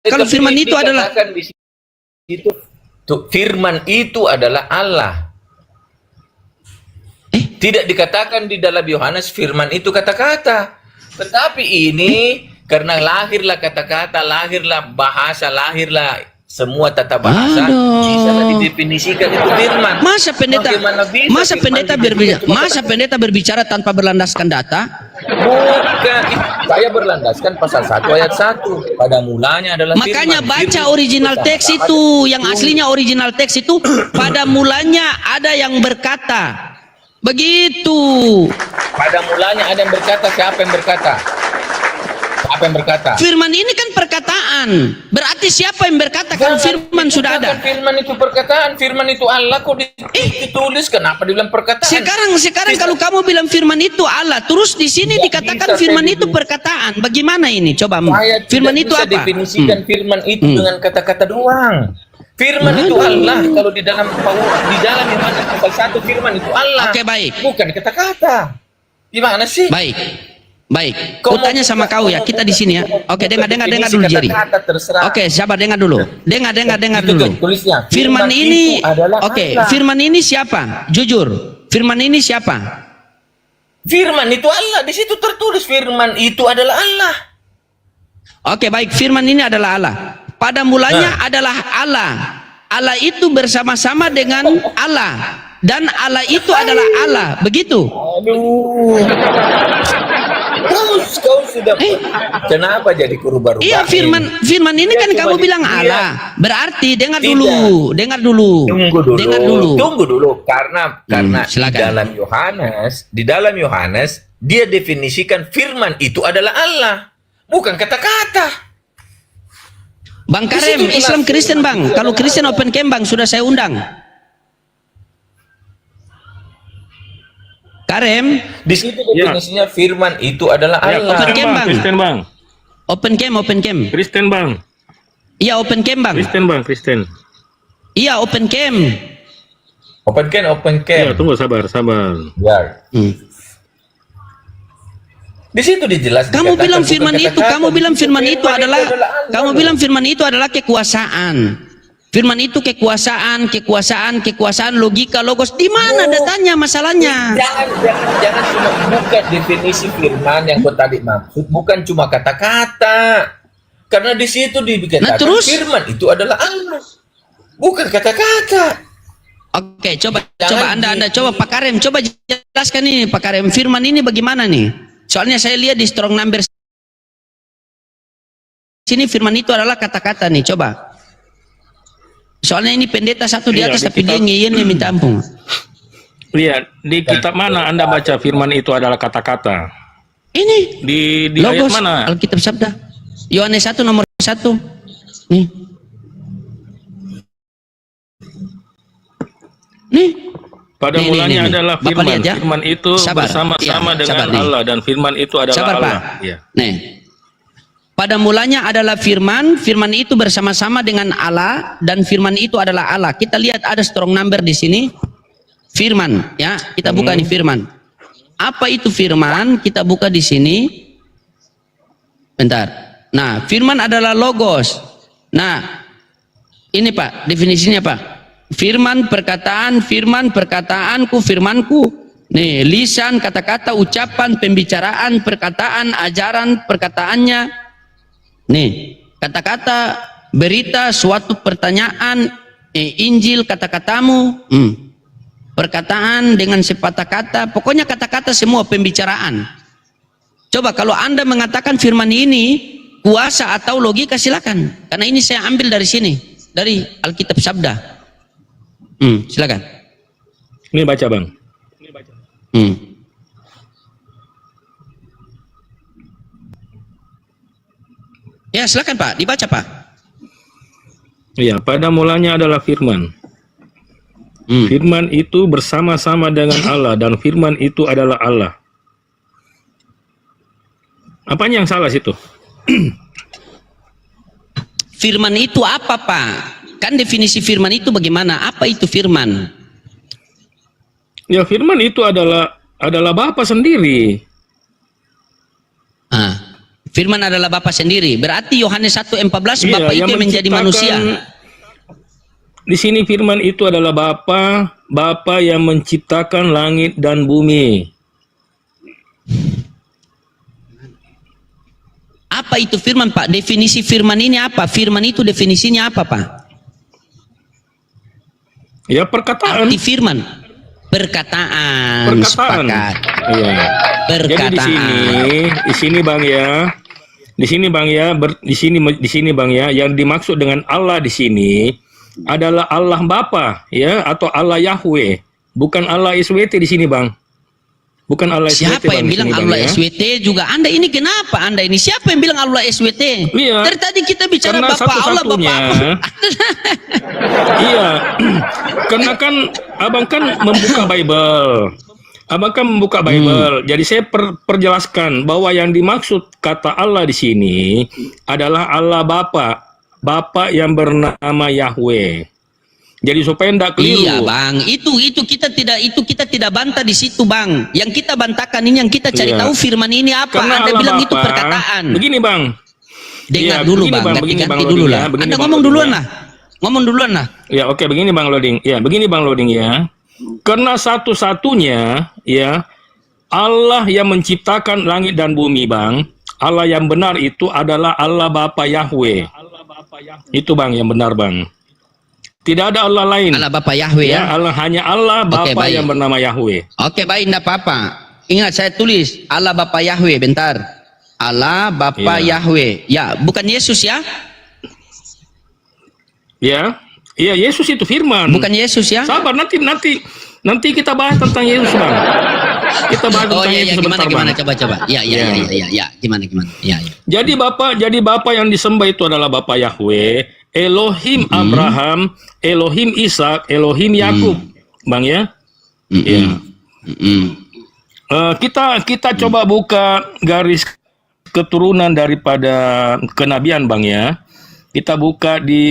Kalau firman itu adalah firman itu adalah Allah. Tidak dikatakan di dalam Yohanes firman itu kata-kata. Tetapi ini karena lahirlah kata-kata, lahirlah bahasa, lahirlah semua tata bahasa, bisa didefinisikan itu firman. Masa pendeta berbicara tanpa berlandaskan data? Bukan, saya berlandaskan pasal 1 ayat 1. Pada mulanya adalah firman. Makanya baca original teks itu, yang aslinya original teks itu pada mulanya ada yang berkata. Begitu. Pada mulanya ada yang berkata, siapa yang berkata? Apa yang berkata? Firman ini kan perkataan. Berarti siapa yang berkata kalau firman sudah ada? Firman itu perkataan, firman itu Allah kok ditulis, kenapa dibilang perkataan? Sekarang kalau kamu bilang firman itu Allah, terus di sini dikatakan firman itu perkataan. Bagaimana ini? Coba firman itu apa? Definisikan firman itu dengan kata-kata doang. Firman itu Allah. Kalau di dalam Yohanes pasal 1 firman itu Allah. Oke, baik. Bukan kata-kata. Gimana sih? Baik, aku tanya sama kau ya, kita di sini ya. Oke, dengar dulu Jerry. Oke, sabar, dengar dulu. Dengar dulu. Firman ini, firman ini siapa? Jujur, firman ini siapa? Firman itu Allah. Di situ tertulis firman itu adalah Allah. Oke, baik, firman ini adalah Allah. Pada mulanya adalah Allah. Allah itu bersama-sama dengan Allah. Dan Allah itu adalah Allah. Begitu. Aduh. Kau sudah kenapa jadi berubah-ubah? Iya, firman ini kan kamu bilang Allah. Berarti dengar dulu. Tunggu dulu karena di dalam Yohanes dia definisikan firman itu adalah Allah, bukan kata-kata. Bang Karem, Islam Kristen Bang. Kalau Kristen Open Camp Bang sudah saya undang. Karem, di situ definisinya firman itu adalah Allah. Open Camp Bang. Kristen Bang. Open Camp. Kristen Bang. Iya, Open Camp Bang. Kristen Bang, Kristen. Iya, Open Camp. Open camp. Ya, tunggu sabar. Ya. Di situ dijelaskan. Kamu bilang firman itu adalah kekuasaan. Firman itu kekuasaan, logika, logos. Di mana datanya masalahnya? Jangan cuma buka definisi firman yang kau tadi maksud, bukan cuma kata-kata. Karena di situ dikatakan firman itu adalah Allah, bukan kata-kata. Oke, coba Anda coba Pak Karem, coba jelaskan ini Pak Karem, firman ini bagaimana nih? Soalnya saya lihat di strong number sini firman itu adalah kata-kata nih, coba. Soalnya ini pendeta satu di atas tapi dia ngiyen minta ampun. Lihat di kitab mana Anda baca firman itu adalah kata-kata? Ini di Logos, ayat mana? Alkitab Sabda. Yohanes 1 nomor 1. Nih. Pada mulanya adalah firman. Firman itu bersama-sama dengan Allah dan firman itu adalah Allah. Ya. Nih. Pada mulanya adalah firman, firman itu bersama-sama dengan Allah dan firman itu adalah Allah. Kita lihat ada strong number di sini. Firman, ya. Kita buka nih firman. Apa itu firman? Kita buka di sini. Bentar. Nah, firman adalah logos. Nah, ini Pak, definisinya Pak. Firman perkataanku, firmanku. Nih, lisan, kata-kata, ucapan, pembicaraan, perkataan, ajaran, perkataannya. Nih, kata-kata, berita, suatu pertanyaan, Injil, kata-katamu. perkataan dengan sepatah kata, pokoknya kata-kata semua pembicaraan. Coba kalau Anda mengatakan firman ini kuasa atau logika, silakan. Karena ini saya ambil dari sini, dari Alkitab Sabda. Silakan. Ini baca, Bang. Ya, silakan Pak, dibaca Pak. Iya, pada mulanya adalah firman. Firman itu bersama-sama dengan Allah, dan firman itu adalah Allah. Apanya yang salah situ? Firman itu apa Pak? Kan definisi firman itu bagaimana? Apa itu firman? Ya, firman itu adalah Bapa sendiri. Firman adalah Bapa sendiri. Berarti Yohanes 1:14 Iya, Bapa itu yang menjadi manusia. Di sini firman itu adalah Bapa yang menciptakan langit dan bumi. Apa itu firman Pak? Definisi firman ini apa? Firman itu definisinya apa Pak? Ya, perkataan. Arti firman. Perkataan. Sepakat. Iya. Perkataan. Jadi di sini Bang ya. Di sini Bang ya, yang dimaksud dengan Allah di sini adalah Allah Bapa ya, atau Allah Yahweh, bukan Allah SWT di sini Bang. Bukan Allah SWT. Siapa yang bilang Allah SWT juga? Anda ini kenapa Anda ini? Siapa yang bilang Allah SWT? Iya. Dari tadi kita bicara Karena Bapak Allah, Bapak. Iya. Karena kan Abang kan membuka Bible. Jadi saya perjelaskan bahwa yang dimaksud kata Allah di sini adalah Allah Bapa yang bernama Yahweh. Jadi supaya tidak keliru. Iya Bang, itu kita tidak bantah di situ Bang. Yang kita bantahkan ini, yang kita cari tahu firman ini apa. Karena Anda Allah bilang Bapa, itu perkataan. Begini Bang. Dengar dulu Bang, ganti dulu lah. Anda ngomong duluan lah. Ngomong duluan lah. Ya oke, begini Bang Loading. Ya begini Bang Loading ya. Karena satu-satunya ya Allah yang menciptakan langit dan bumi Bang. Allah yang benar itu adalah Allah Bapa Yahweh. Itu Bang yang benar Bang. Tidak ada Allah lain. Allah Bapa Yahweh ya. Hanya Allah Bapa yang bernama Yahweh. Oke, baik, enggak apa-apa. Ingat saya tulis Allah Bapa Yahweh, bentar. Allah Bapa Yahweh. Ya, bukan Yesus ya? Ya. Iya, Yesus itu firman. Bukan Yesus ya? Sabar, nanti kita bahas tentang Yesus Bang. Kita bahas tentang Yesus sebentar, gimana Bang. coba. Ya, gimana. Ya. Jadi Bapa yang disembah itu adalah Bapa Yahweh, Elohim Abraham, Elohim Ishak, Elohim Yakub, Bang ya. Ya. Kita coba buka garis keturunan daripada kenabian Bang ya. Kita buka di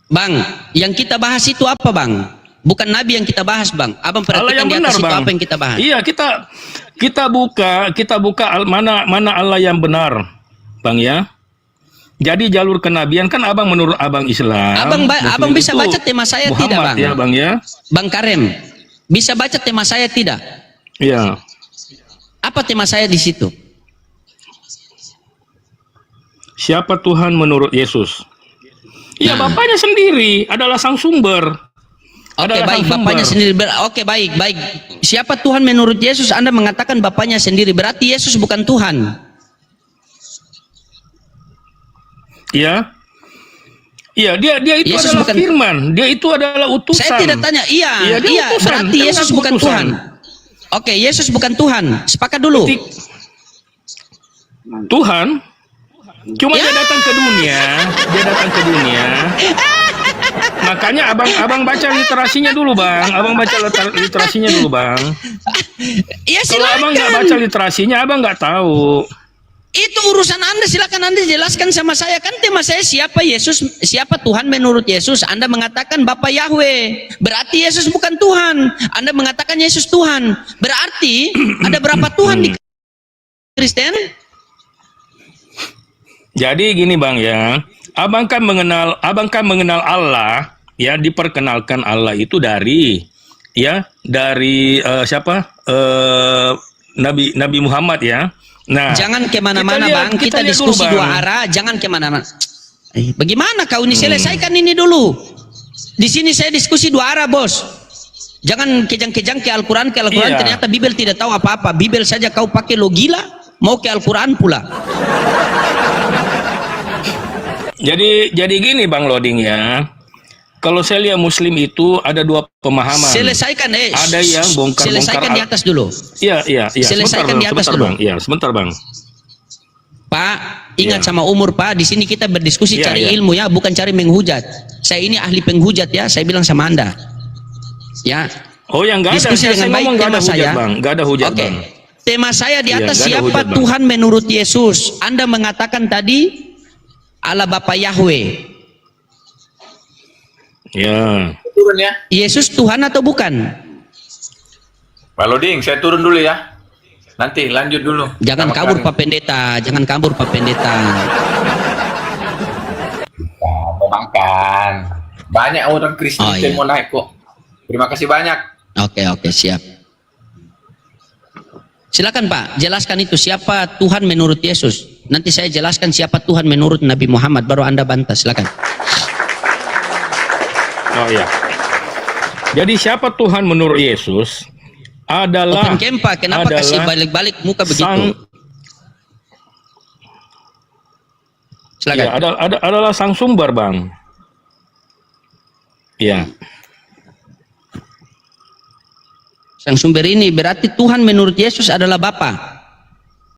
Bang, yang kita bahas itu apa Bang? Bukan Nabi yang kita bahas Bang. Abang perhatikan di atas itu apa yang kita bahas. Iya, kita buka mana Allah yang benar Bang ya. Jadi jalur kenabian kan Abang menurut Abang Islam. Abang bisa baca tema saya Muhammad, tidak Bang? Ya Bang ya. Bang Karem, bisa baca tema saya tidak? Iya. Apa tema saya di situ? Siapa Tuhan menurut Yesus? Iya, Bapaknya sendiri adalah sang sumber. Oke, baik, Bapaknya sendiri. Oke, baik. Siapa Tuhan menurut Yesus? Anda mengatakan Bapaknya sendiri. Berarti Yesus bukan Tuhan. Iya. Iya, dia itu Yesus adalah firman. Dia itu adalah utusan. Saya tidak tanya. Iya. Utusan. Berarti Yesus bukan Tuhan. Oke, Yesus bukan Tuhan. Sepakat dulu. Tuhan. Cuma dia datang ke dunia. Makanya abang baca literasinya dulu Bang. Ya, kalau Abang nggak baca literasinya, Abang nggak tahu. Itu urusan Anda. Silakan Anda jelaskan sama saya. Kan tema saya siapa Yesus, siapa Tuhan menurut Yesus. Anda mengatakan Bapa Yahweh. Berarti Yesus bukan Tuhan. Anda mengatakan Yesus Tuhan. Berarti ada berapa Tuhan di Kristen? Jadi gini Bang ya, Abang kan mengenal Allah ya, diperkenalkan Allah itu dari siapa? Nabi Muhammad ya. Nah, jangan kemana-mana Bang, kita diskusi dulu, dua arah, jangan kemana-mana. Bagaimana kau ini selesaikan ini dulu? Di sini saya diskusi dua arah Bos. Jangan kejang-kejang ke Al-Quran, Iya. ternyata Bibel tidak tahu apa-apa. Bibel saja kau pakai, lo gila, mau ke Al-Quran pula. Jadi gini Bang Loding ya. Kalau saya lihat Muslim itu ada dua pemahaman. Selesaikan, Ada yang bongkar-bongkar selesaikan di atas dulu. Iya. Selesaikan di atas dulu. Bang. Iya, sebentar Bang. Pak, ingat Iya. sama umur Pak, di sini kita berdiskusi Iya, cari iya. ilmu ya, bukan cari menghujat. Saya ini ahli penghujat ya, saya bilang sama Anda. Ya. Oh yang nggak ada, Diskusi saya dengan baik ngomong nggak ada tema hujat saya. Bang, nggak ada hujat Oke. Bang. Tema saya di Iya, atas nggak ada siapa hujat, Bang. Tuhan menurut Yesus. Anda mengatakan tadi Allah Bapa Yahweh. Ya. Turun ya. Yesus Tuhan atau bukan? Pak Loding, saya turun dulu ya. Nanti lanjut dulu. Jangan Sama kabur Karin. Pak Pendeta, jangan kabur Pak Pendeta. Mau makan. Banyak orang Kristen Oh, yang iya. mau naik kok. Terima kasih banyak. Oke, siap. Silakan Pak, jelaskan itu siapa Tuhan menurut Yesus. Nanti saya jelaskan siapa Tuhan menurut Nabi Muhammad, baru Anda bantah. Silakan. Oh iya. Jadi siapa Tuhan menurut Yesus adalah Open camp Pak, kenapa adalah kasih balik-balik muka begitu? Silakan. Ya, adalah sang sumber, Bang. Ya. Sang sumber ini berarti Tuhan menurut Yesus adalah Bapa.